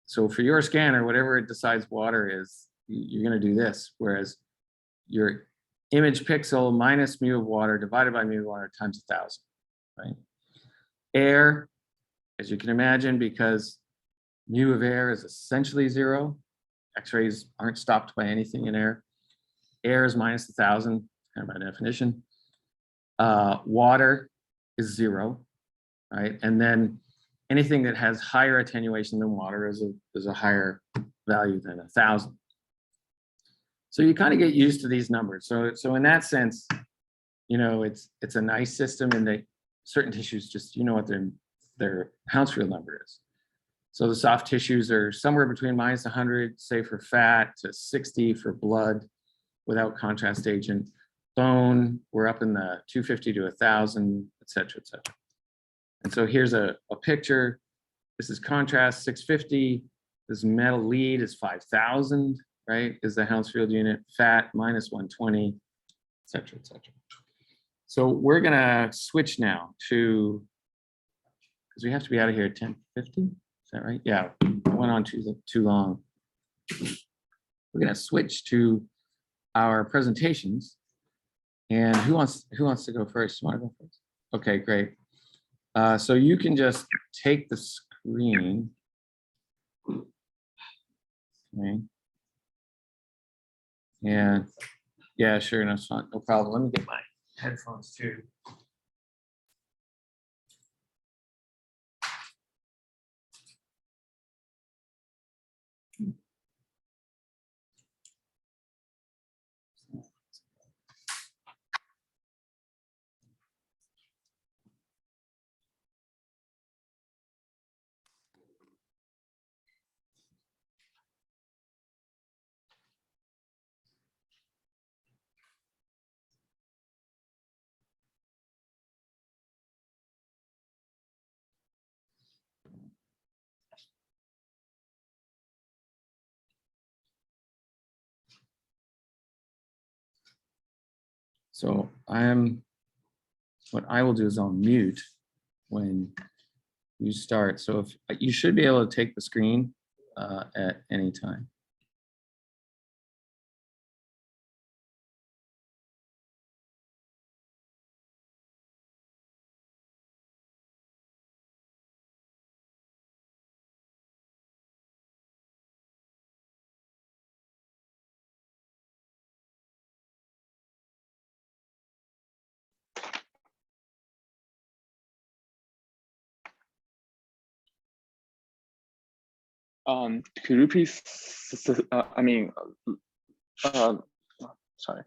so for your scanner, whatever it decides water is, you're going to do this, whereas your image pixel minus mu of water divided by mu of water times 1,000, right? Air, as you can imagine, because mu of air is essentially 0. X-rays aren't stopped by anything in air. Air is minus 1,000, kind of by definition. Water is 0, right? And then anything that has higher attenuation than water is a higher value than 1,000. So you kind of get used to these numbers. So in that sense, you know, it's a nice system in that certain tissues just, you know what their Hounsfield number is. So the soft tissues are somewhere between minus 100, say for fat, to 60 for blood without contrast agent. Bone, we're up in the 250 to 1,000, et cetera, et cetera. And so here's a picture. This is contrast 650. This metal lead is 5,000, right? Is the Hounsfield unit. Fat minus 120, et cetera, et cetera. So we're gonna switch now to, because we have to be out of here at 10:50. Is that right? Yeah, I went on too long. We're gonna switch to our presentations. And who wants to go first? You want to go first? Okay, great. So you can just take the screen. Okay. And yeah, sure, no problem. Let me get my headphones too. So what I will do is I'll mute when you start. So if you should be able to take the screen at any time. Could you please, sorry.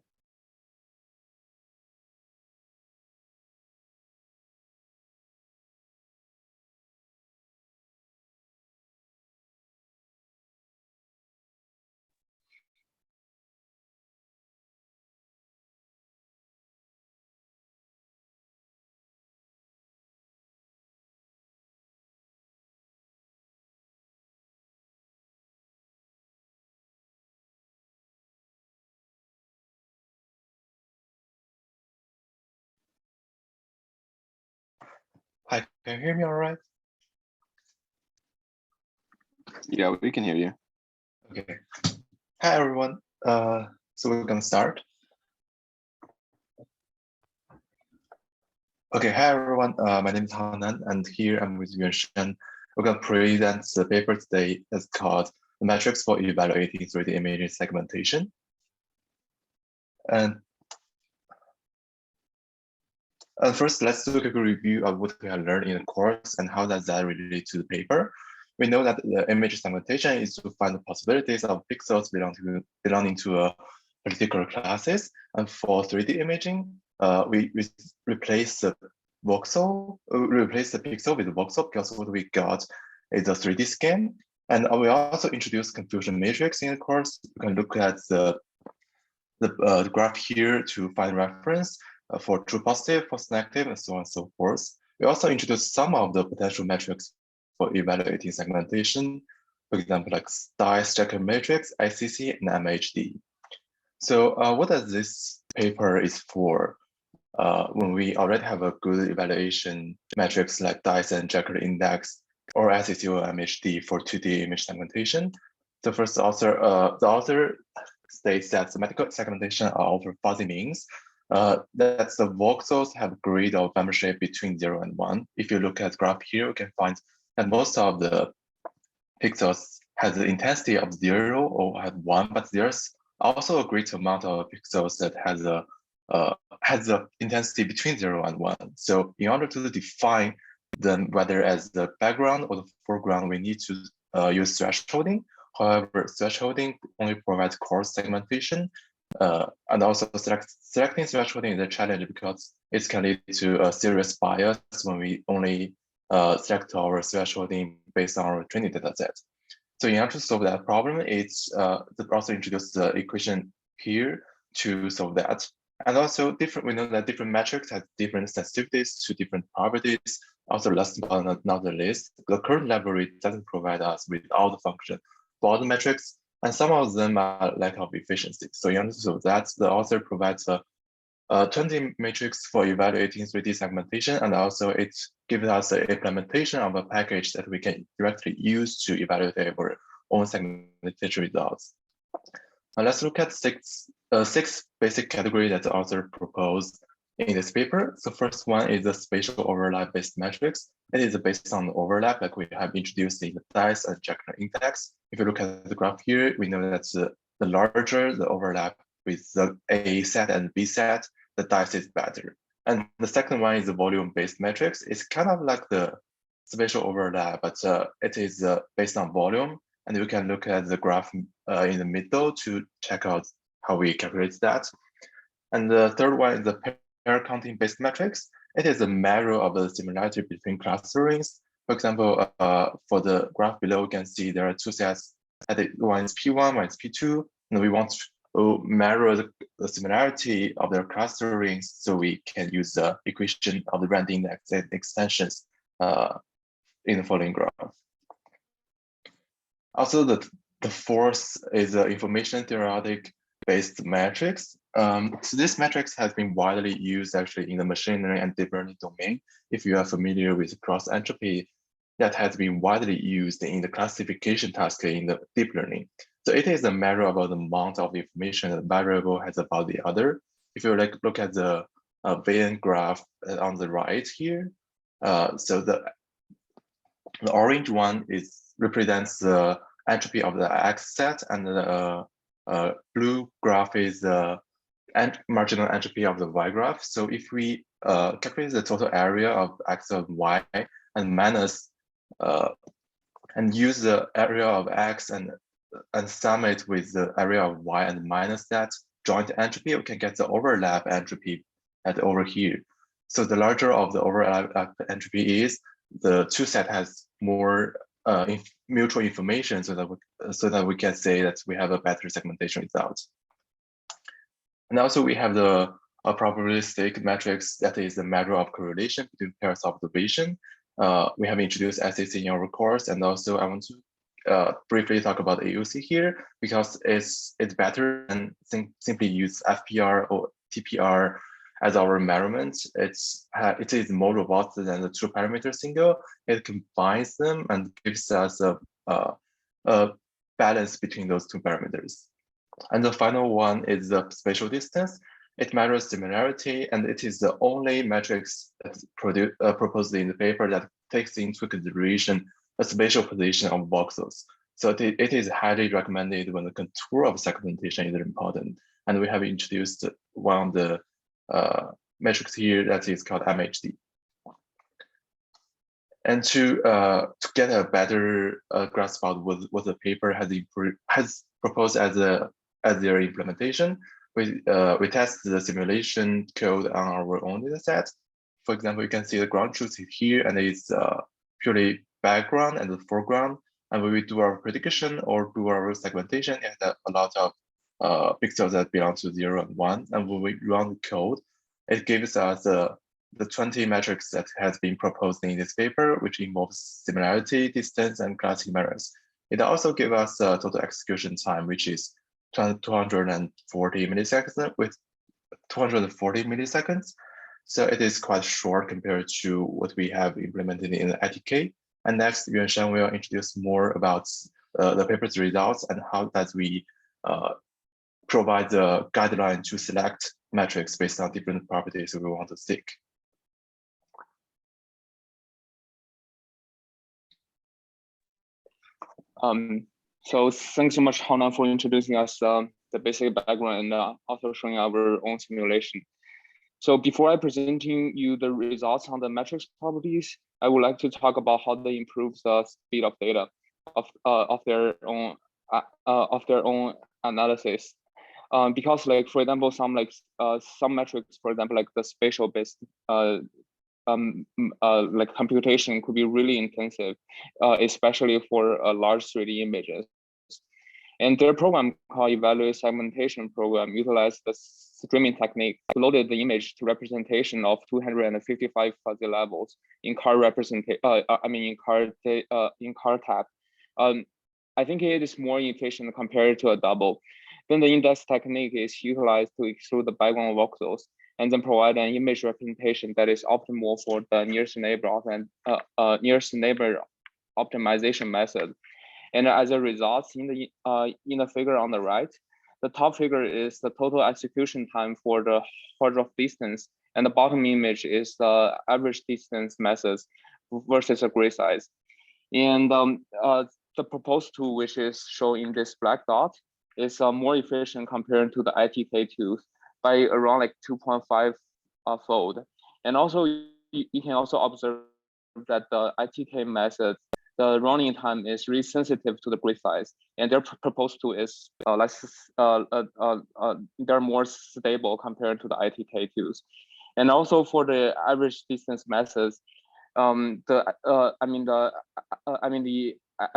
Hi, can you hear me all right? Yeah, we can hear you. Okay. Hi, everyone. So we're gonna start. Okay, hi, everyone. My name is Hanan, and here I'm with Yuan Shen. We're gonna present the paper today that's called Metrics for Evaluating 3D Imaging Segmentation. And first, let's do a quick review of what we have learned in the course and how does that relate to the paper. We know that the image segmentation is to find the possibilities of pixels belonging to a particular classes. And for 3D imaging, we replace the voxel, replace the pixel with the voxel because what we got is a 3D scan. And we also introduce confusion matrix in the course. We can look at the graph here to find reference for true positive, false negative, and so on and so forth. We also introduce some of the potential metrics for evaluating segmentation, for example, like dice checker matrix, ICC, and MHD. So what does this paper is for? When we already have a good evaluation metrics like dice and checker index or ICC or MHD for 2D image segmentation. The first author, the author states that semantic segmentation are over fuzzy means. That the voxels have grid of membership between 0 and 1. If you look at the graph here, you can find that most of the pixels has the intensity of 0 or have 1, but there's also a great amount of pixels that has the intensity between 0 and 1. So in order to define them whether as the background or the foreground, we need to use thresholding. However, thresholding only provides coarse segmentation. And also selecting thresholding is a challenge because it can lead to a serious bias when we only select our thresholding based on our training data set. So in order to solve that problem, it's the author introduced the equation here to solve that. And also we know that different metrics have different sensitivities to different properties. Also last but not the least, the current library doesn't provide us with all the functions for all the metrics, and some of them are lack of efficiency. So in order to solve that, the author provides a 20 matrix for evaluating 3D segmentation, and also it gives us an implementation of a package that we can directly use to evaluate our own segmentation results. Now let's look at six basic categories that the author proposed in this paper. So first one is the spatial overlap based metrics. It is based on the overlap like we have introduced in the dice and checker index. If you look at the graph here, we know that the larger the overlap with the A set and B set, the dice is better. And the second one is the volume-based metrics. It's kind of like the spatial overlap, but it is based on volume. And you can look at the graph in the middle to check out how we calculate that. And the third one is the pair counting based metrics. It is a measure of the similarity between clusterings. For example, for the graph below, you can see there are two sets. One is P1, one is P2, and we want to measure the similarity of their clusterings so we can use the equation of the random index and extensions in the following graph. Also, the fourth is the information theoretic based metrics. So this metrics has been widely used actually in the machine learning and deep learning domain. If you are familiar with cross entropy, that has been widely used in the classification task in the deep learning. So it is a measure about the amount of information that variable has about the other. If you look at the Venn graph on the right here, so the orange one represents the entropy of the X set, and the blue graph is the marginal entropy of the Y graph. So if we calculate the total area of X and Y and minus and use the area of X and sum it with the area of Y and minus that joint entropy, we can get the overlap entropy at over here. So the larger of the overlap entropy is, the two set has more mutual information so that we can say that we have a better segmentation result. And also we have the probabilistic metrics that is the measure of correlation between pairs of observation. We have introduced SAC in our course, and also I want to briefly talk about AUC here because it's better than simply use FPR or TPR as our measurement. It is more robust than the two parameter single. It combines them and gives us a balance between those two parameters. And the final one is the spatial distance. It measures similarity, and it is the only metrics that's proposed in the paper that takes into consideration the spatial position of voxels. So it is highly recommended when the contour of segmentation is important. And we have introduced one of the metrics here that is called MHD. And to get a better grasp of what the paper has proposed as their implementation, we test the simulation code on our own data set. For example, you can see the ground truth here, and it's purely background and the foreground. And when we do our prediction or do our segmentation, it has a lot of pixels that belong to 0 and 1. And when we run the code, it gives us the 20 metrics that has been proposed in this paper, which involves similarity, distance, and classic errors. It also gives us a total execution time, which is 240 milliseconds with 240 milliseconds. So it is quite short compared to what we have implemented in the ITK. And next, Yuanshan will introduce more about the paper's results and how that we provide the guideline to select metrics based on different properties we want to seek. So thanks so much, Hana, for introducing us the basic background and also showing our own simulation. So before I presenting you the results on the metrics properties, I would like to talk about how they improve the speed of data of their own analysis. Because like, for example, some metrics, for example, like the spatial based like computation could be really intensive, especially for large 3D images. And their program called Evaluate Segmentation Program utilized the streaming technique to load the image to representation of 255 fuzzy levels in car representation. In car tab. I think it is more efficient compared to a double. Then the index technique is utilized to exclude the background voxels and then provide an image representation that is optimal for the nearest neighbor optimization method. And as a result, in the figure on the right, the top figure is the total execution time for the Hausdorff distance, and the bottom image is the average distance methods versus a grid size. And the proposed tool, which is shown in this black dot, is more efficient compared to the ITK tools by around like 2.5 fold. And also, you can also observe that the ITK method, the running time is really sensitive to the grid size, and their proposed tool is they're more stable compared to the ITK tools. And also for the average distance methods, the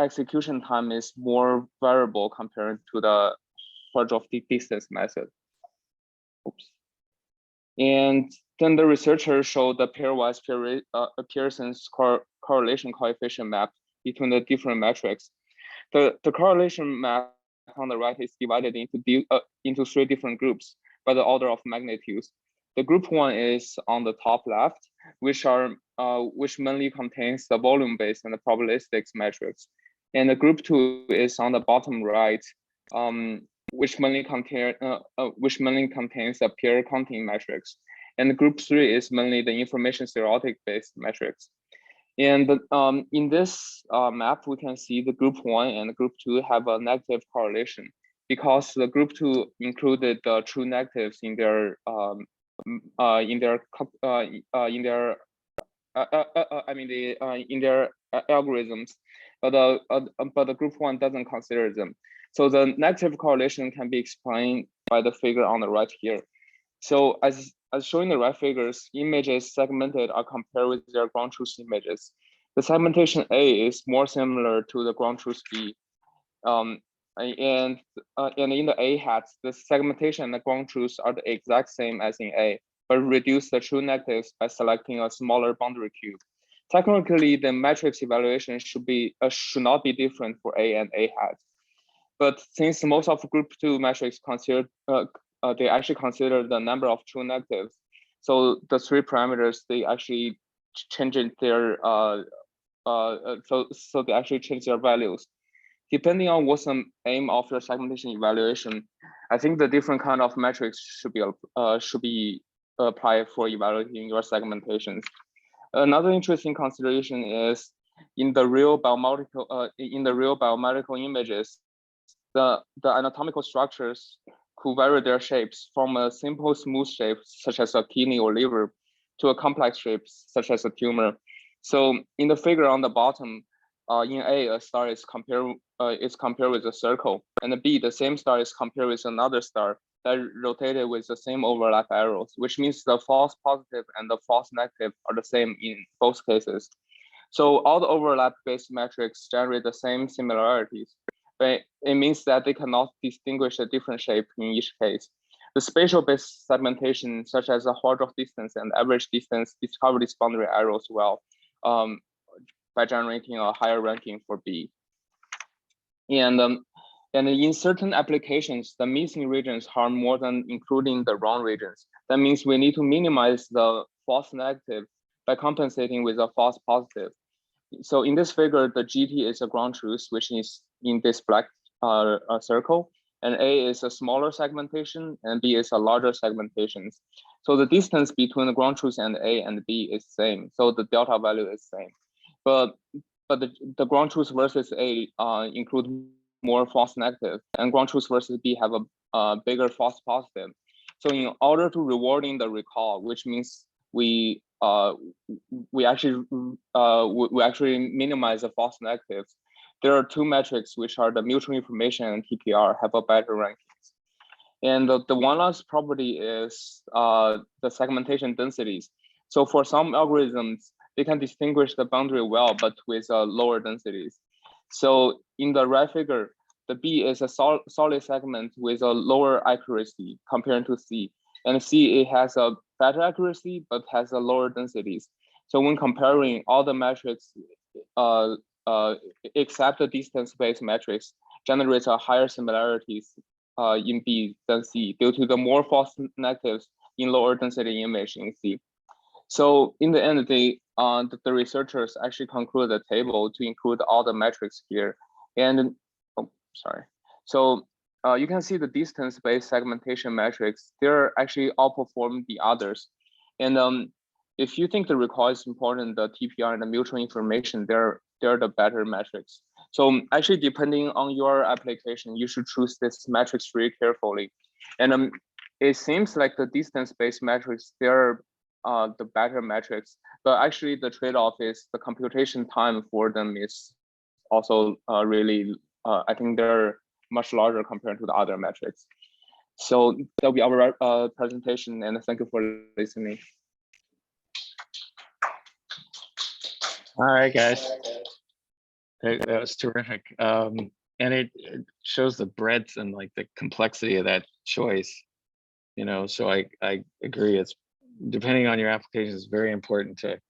execution time is more variable compared to the Hausdorff distance method. Oops. And then the researchers showed the pairwise Pearson's correlation coefficient map between the different metrics. The correlation map on the right is divided into 3 different groups by the order of magnitudes. The group 1 is on the top left, which mainly contains the volume-based and the probabilistics metrics. And the group 2 is on the bottom right, which mainly contains the pair counting metrics. And the group 3 is mainly the information theoretic-based metrics. And in this map, we can see the group 1 and the group 2 have a negative correlation because the group 2 included the true negatives in their algorithms, but the group 1 doesn't consider them. So the negative correlation can be explained by the figure on the right here. So as shown in the right figures, images segmented are compared with their ground truth images. The segmentation A is more similar to the ground truth B. And in the A hats, the segmentation and the ground truths are the exact same as in A, but reduce the true negatives by selecting a smaller boundary cube. Technically, the matrix evaluation should not be different for A and A hats. But since most of group 2 metrics they actually consider the number of true negatives, so the 3 parameters they actually change their so they actually change their values depending on what's the aim of your segmentation evaluation. I think the different kind of metrics should be applied for evaluating your segmentations. Another interesting consideration is in the real biomedical images, the anatomical structures could vary their shapes from a simple smooth shape such as a kidney or liver to a complex shape such as a tumor. So in the figure on the bottom, in A star is compared with a circle, and B, the same star is compared with another star that rotated with the same overlap arrows, which means the false positive and the false negative are the same in both cases. So all the overlap-based metrics generate the same similarities, but it means that they cannot distinguish a different shape in each case. The spatial-based segmentation, such as the Hordorf distance and average distance, discover this boundary errors well by generating a higher ranking for B. And in certain applications, the missing regions harm more than including the wrong regions. That means we need to minimize the false negative by compensating with a false positive. So in this figure, the GT is a ground truth, which is in this black circle, and A is a smaller segmentation, and B is a larger segmentation. So the distance between the ground truth and A and B is same. So the delta value is same. But the ground truth versus A include more false negative, and ground truth versus B have a bigger false positive. So in order to rewarding the recall, which means we actually minimize the false negatives, there are two metrics which are the mutual information and TPR have a better rankings. And the one last property is the segmentation densities. So for some algorithms, they can distinguish the boundary well, but with lower densities. So in the right figure, the B is a solid segment with a lower accuracy compared to C. And C, it has a better accuracy, but has a lower densities. So when comparing all the metrics, except the distance-based metrics, generates a higher similarities in B than C due to the more false negatives in lower density image in C. So in the end, the researchers actually conclude the table to include all the metrics here. And so you can see the distance-based segmentation metrics, they're actually outperform the others. And if you think the recall is important, the TPR and the mutual information, they're the better metrics. So actually, depending on your application, you should choose this metrics very carefully. And it seems like the distance-based metrics, they're the better metrics, but actually the trade-off is the computation time for them is also really, I think they're much larger compared to the other metrics. So that'll be our presentation, and thank you for listening. All right, guys. That was terrific. And it shows the breadth and like the complexity of that choice. You know, so I agree. It's depending on your application, it's very important to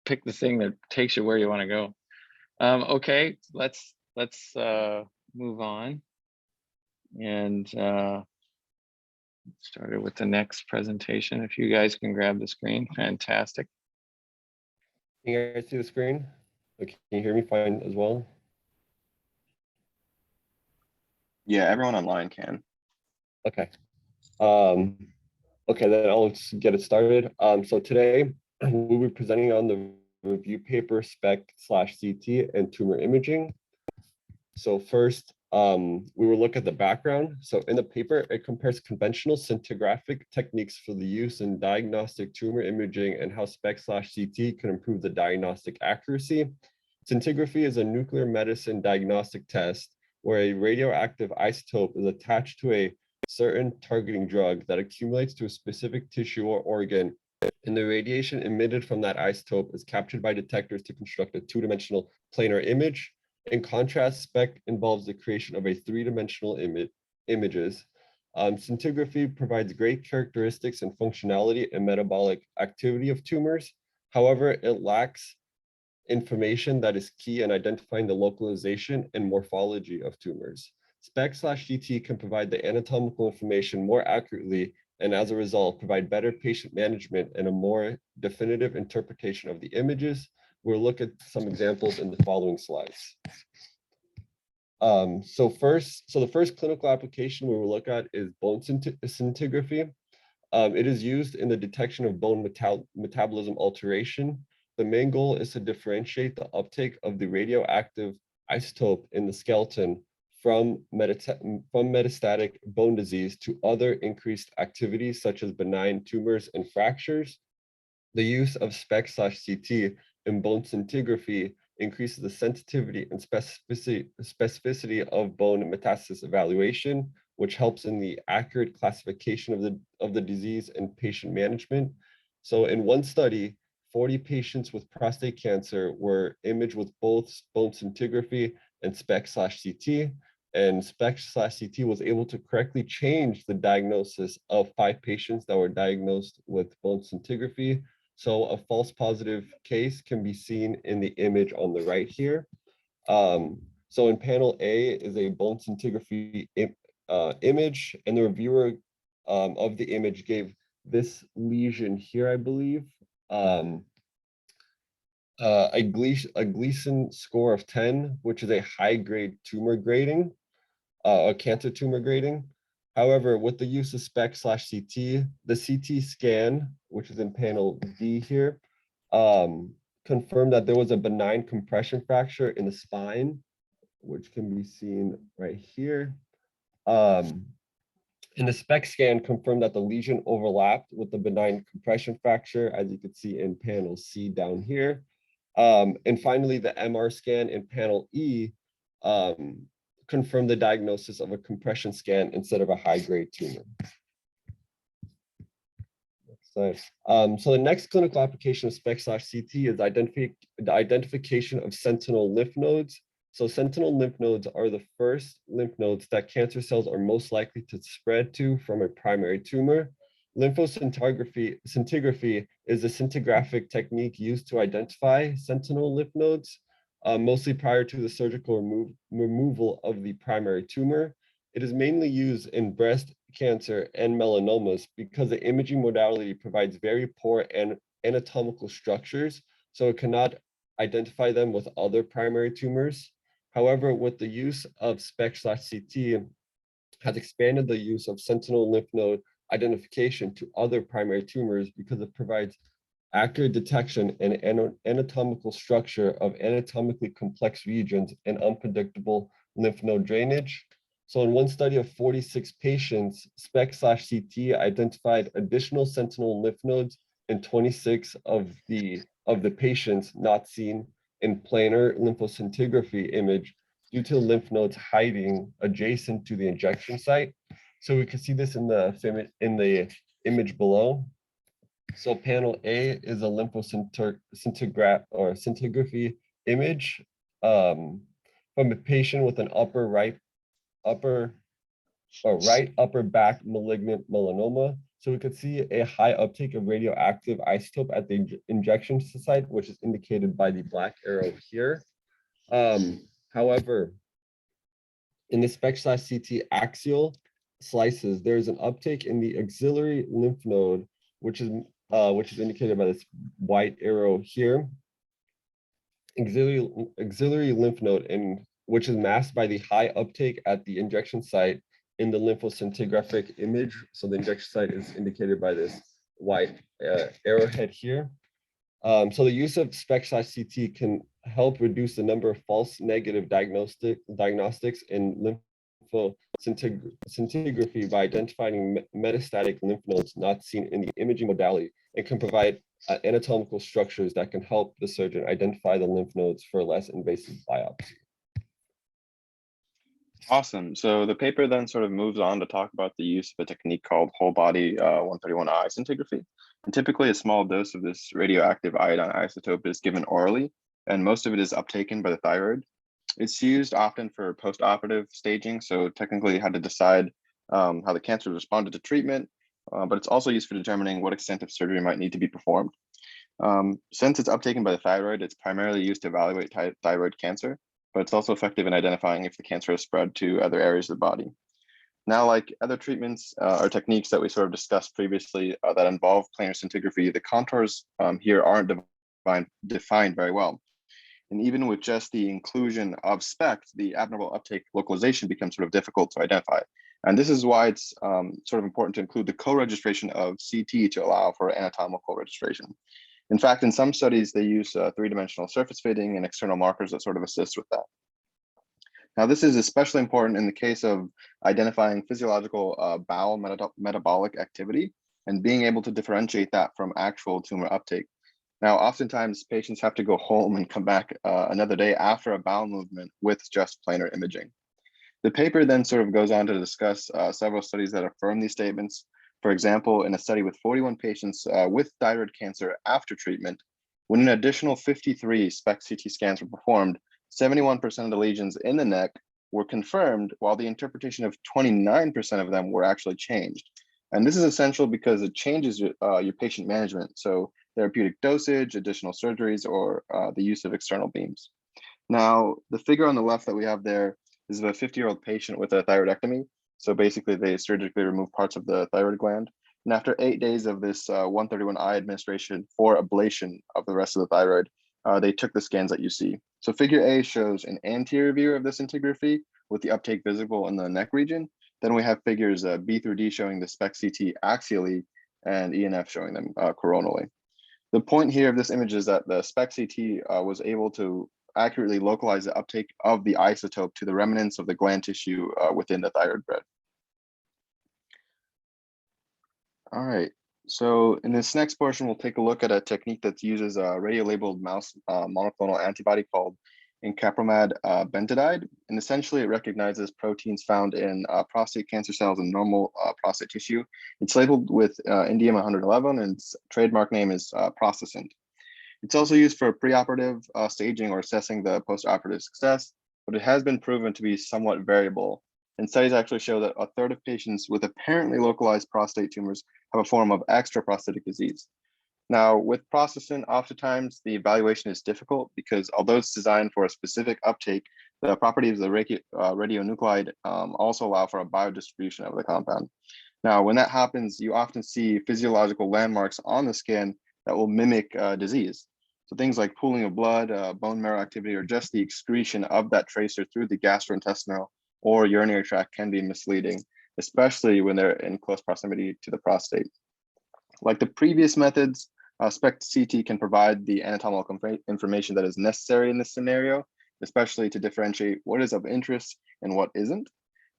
pick the thing that takes you where you want to go. Okay, let's move on and started with the next presentation. If you guys can grab the screen, fantastic. Can you guys see the screen? Okay, can you hear me fine as well? Yeah, everyone online can. Okay. Okay, then I'll just get it started. So today we'll be presenting on the review paper SPEC/CT and tumor imaging. So first, we will look at the background. So in the paper, it compares conventional scintigraphic techniques for the use in diagnostic tumor imaging and how SPEC/CT can improve the diagnostic accuracy. Scintigraphy is a nuclear medicine diagnostic test where a radioactive isotope is attached to a certain targeting drug that accumulates to a specific tissue or organ, and the radiation emitted from that isotope is captured by detectors to construct a two-dimensional planar image. In contrast, SPEC involves the creation of a three-dimensional images. Scintigraphy provides great characteristics and functionality and metabolic activity of tumors. However, it lacks information that is key in identifying the localization and morphology of tumors. SPEC/CT can provide the anatomical information more accurately and as a result, provide better patient management and a more definitive interpretation of the images. We'll look at some examples in the following slides. So the first clinical application we will look at is bone scintigraphy. It is used in the detection of bone metabolism alteration. The main goal is to differentiate the uptake of the radioactive isotope in the skeleton from metastatic bone disease to other increased activities such as benign tumors and fractures. The use of SPEC/CT in bone scintigraphy increases the sensitivity and specificity of bone metastasis evaluation, which helps in the accurate classification of the disease and patient management. So in one study, 40 patients with prostate cancer were imaged with both bone scintigraphy and SPEC/CT. and SPECT/CT was able to correctly change the diagnosis of 5 patients that were diagnosed with bone scintigraphy. So a false positive case can be seen in the image on the right here. So in panel A is a bone scintigraphy image, and the reviewer of the image gave this lesion here, I believe, a Gleason score of 10, which is a high-grade tumor grading, a cancer tumor grading. However, with the use of SPECT/CT, the CT scan, which is in panel D here, confirmed that there was a benign compression fracture in the spine, which can be seen right here. And the SPECT scan confirmed that the lesion overlapped with the benign compression fracture, as you can see in panel C down here. And finally, the MR scan in panel E confirmed the diagnosis of a compression scan instead of a high-grade tumor. Next slide. So the next clinical application of SPECT/CT is the identification of sentinel lymph nodes. So sentinel lymph nodes are the first lymph nodes that cancer cells are most likely to spread to from a primary tumor. Scintigraphy is a scintigraphic technique used to identify sentinel lymph nodes, mostly prior to the surgical removal of the primary tumor. It is mainly used in breast cancer and melanomas because the imaging modality provides very poor anatomical structures, so it cannot identify them with other primary tumors. However, with the use of SPECT/CT has expanded the use of sentinel lymph node identification to other primary tumors because it provides accurate detection and anatomical structure of anatomically complex regions and unpredictable lymph node drainage. So in one study of 46 patients, SPECT/CT identified additional sentinel lymph nodes in 26 of the patients not seen in planar lymphoscintigraphy image due to lymph nodes hiding adjacent to the injection site. So we can see this in the image below. So panel A is a scintigraphy image from a patient with an right upper back malignant melanoma. So we could see a high uptake of radioactive isotope at the injection site, which is indicated by the black arrow here. However, in the SPECT/CT axial slices, there's an uptake in the axillary lymph node, which is indicated by this white arrow here. Axillary lymph node, which is masked by the high uptake at the injection site in the lymphoscintigraphic image. So the injection site is indicated by this white arrowhead here. So the use of SPECT/CT can help reduce the number of false negative diagnostics in lymphoscintigraphy by identifying metastatic lymph nodes not seen in the imaging modality, and can provide anatomical structures that can help the surgeon identify the lymph nodes for less invasive biopsy. Awesome. So the paper then sort of moves on to talk about the use of a technique called whole body 131I scintigraphy. And typically a small dose of this radioactive iodine isotope is given orally, and most of it is uptaken by the thyroid. It's used often for post-operative staging, so technically you had to decide how the cancer responded to treatment, but it's also used for determining what extent of surgery might need to be performed. Since it's uptaken by the thyroid, it's primarily used to evaluate thyroid cancer, but it's also effective in identifying if the cancer has spread to other areas of the body. Now, like other treatments or techniques that we sort of discussed previously that involve planar scintigraphy, the contours here aren't defined very well. And even with just the inclusion of SPECT, the abnormal uptake localization becomes sort of difficult to identify. And this is why it's sort of important to include the co-registration of CT to allow for anatomical registration. In fact, in some studies, they use three-dimensional surface fitting and external markers that sort of assist with that. Now, this is especially important in the case of identifying physiological bowel metabolic activity and being able to differentiate that from actual tumor uptake. Now, oftentimes patients have to go home and come back another day after a bowel movement with just planar imaging. The paper then sort of goes on to discuss several studies that affirm these statements. For example, in a study with 41 patients with thyroid cancer after treatment, when an additional 53 SPECT-CT scans were performed, 71% of the lesions in the neck were confirmed, while the interpretation of 29% of them were actually changed. And this is essential because it changes your patient management. So therapeutic dosage, additional surgeries, or the use of external beams. Now, the figure on the left that we have there is of a 50-year-old patient with a thyroidectomy. So basically they surgically remove parts of the thyroid gland. And after 8 days of this 131I administration for ablation of the rest of the thyroid, they took the scans that you see. So figure A shows an anterior view of the scintigraphy with the uptake visible in the neck region. Then we have figures B through D showing the SPECT CT axially and E and F showing them coronally. The point here of this image is that the SPECT CT was able to accurately localize the uptake of the isotope to the remnants of the gland tissue within the thyroid bed. All right, so in this next portion, we'll take a look at a technique that uses a radio-labeled mouse monoclonal antibody called incaprimab bentadide. And essentially it recognizes proteins found in prostate cancer cells and normal prostate tissue. It's labeled with indium 111 and its trademark name is Prostacint. It's also used for preoperative staging or assessing the postoperative success, but it has been proven to be somewhat variable. And studies actually show that a third of patients with apparently localized prostate tumors have a form of extraprostatic disease. Now, with Prostacint, oftentimes the evaluation is difficult because although it's designed for a specific uptake, the properties of the radionuclide also allow for a biodistribution of the compound. Now, when that happens, you often see physiological landmarks on the scan that will mimic disease. So things like pooling of blood, bone marrow activity, or just the excretion of that tracer through the gastrointestinal or urinary tract can be misleading, especially when they're in close proximity to the prostate. Like the previous methods, SPECT CT can provide the anatomical information that is necessary in this scenario, especially to differentiate what is of interest and what isn't.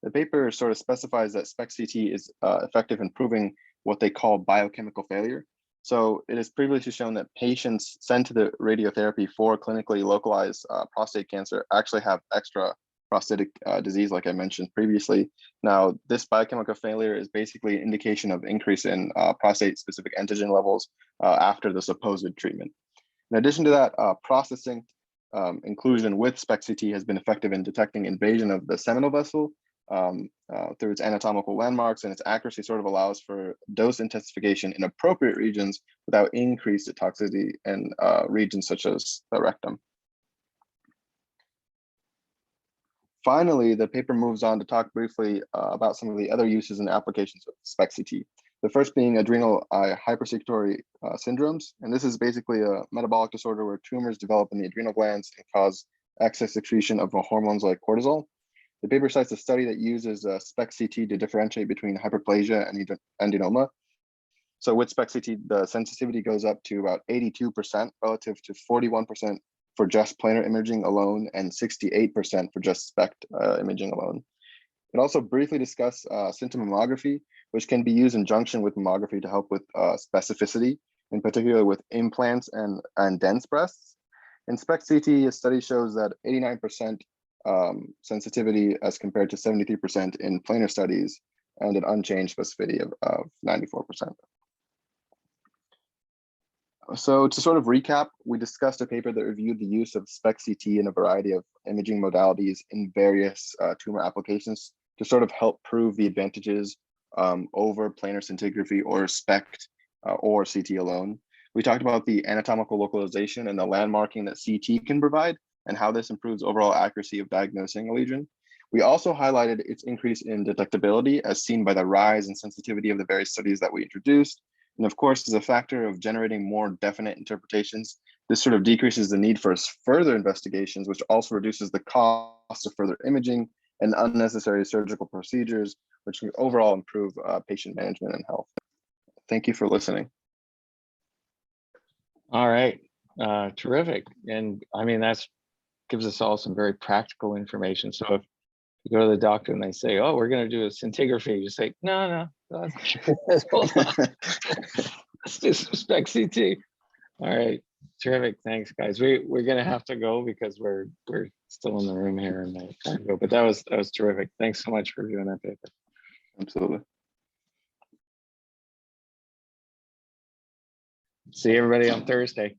The paper sort of specifies that SPECT CT is effective in proving what they call biochemical failure. So it is previously shown that patients sent to the radiotherapy for clinically localized prostate cancer actually have extra prostatic disease, like I mentioned previously. Now, this biochemical failure is basically an indication of increase in prostate-specific antigen levels after the supposed treatment. In addition to that, Prostacint inclusion with SPECT CT has been effective in detecting invasion of the seminal vessel through its anatomical landmarks, and its accuracy sort of allows for dose intensification in appropriate regions without increased toxicity in regions such as the rectum. Finally, the paper moves on to talk briefly about some of the other uses and applications of SPECT CT. The first being adrenal hypersecretory syndromes. And this is basically a metabolic disorder where tumors develop in the adrenal glands and cause excess secretion of hormones like cortisol. The paper cites a study that uses SPECT CT to differentiate between hyperplasia and adenoma. So with SPECT CT, the sensitivity goes up to about 82% relative to 41% for just planar imaging alone and 68% for just SPECT imaging alone. It also briefly discussed symptom mammography, which can be used in junction with mammography to help with specificity, in particular with implants and dense breasts. In SPECT CT, a study shows that 89% sensitivity as compared to 73% in planar studies and an unchanged specificity of 94%. So to sort of recap, we discussed a paper that reviewed the use of SPECT CT in a variety of imaging modalities in various tumor applications to sort of help prove the advantages over planar scintigraphy or SPECT or CT alone. We talked about the anatomical localization and the landmarking that CT can provide and how this improves overall accuracy of diagnosing a lesion. We also highlighted its increase in detectability as seen by the rise in sensitivity of the various studies that we introduced. And of course, as a factor of generating more definite interpretations, this sort of decreases the need for further investigations, which also reduces the cost of further imaging and unnecessary surgical procedures, which can overall improve patient management and health. Thank you for listening. All right, terrific. And I mean, that's gives us all some very practical information. So if you go to the doctor and they say, oh, we're going to do a scintigraphy, you say, no, hold on. Let's do some SPECT CT. All right, terrific. Thanks, guys. We're going to have to go because we're still in the room here and I can't go. But that was terrific. Thanks so much for doing that paper. Absolutely. See everybody on Thursday.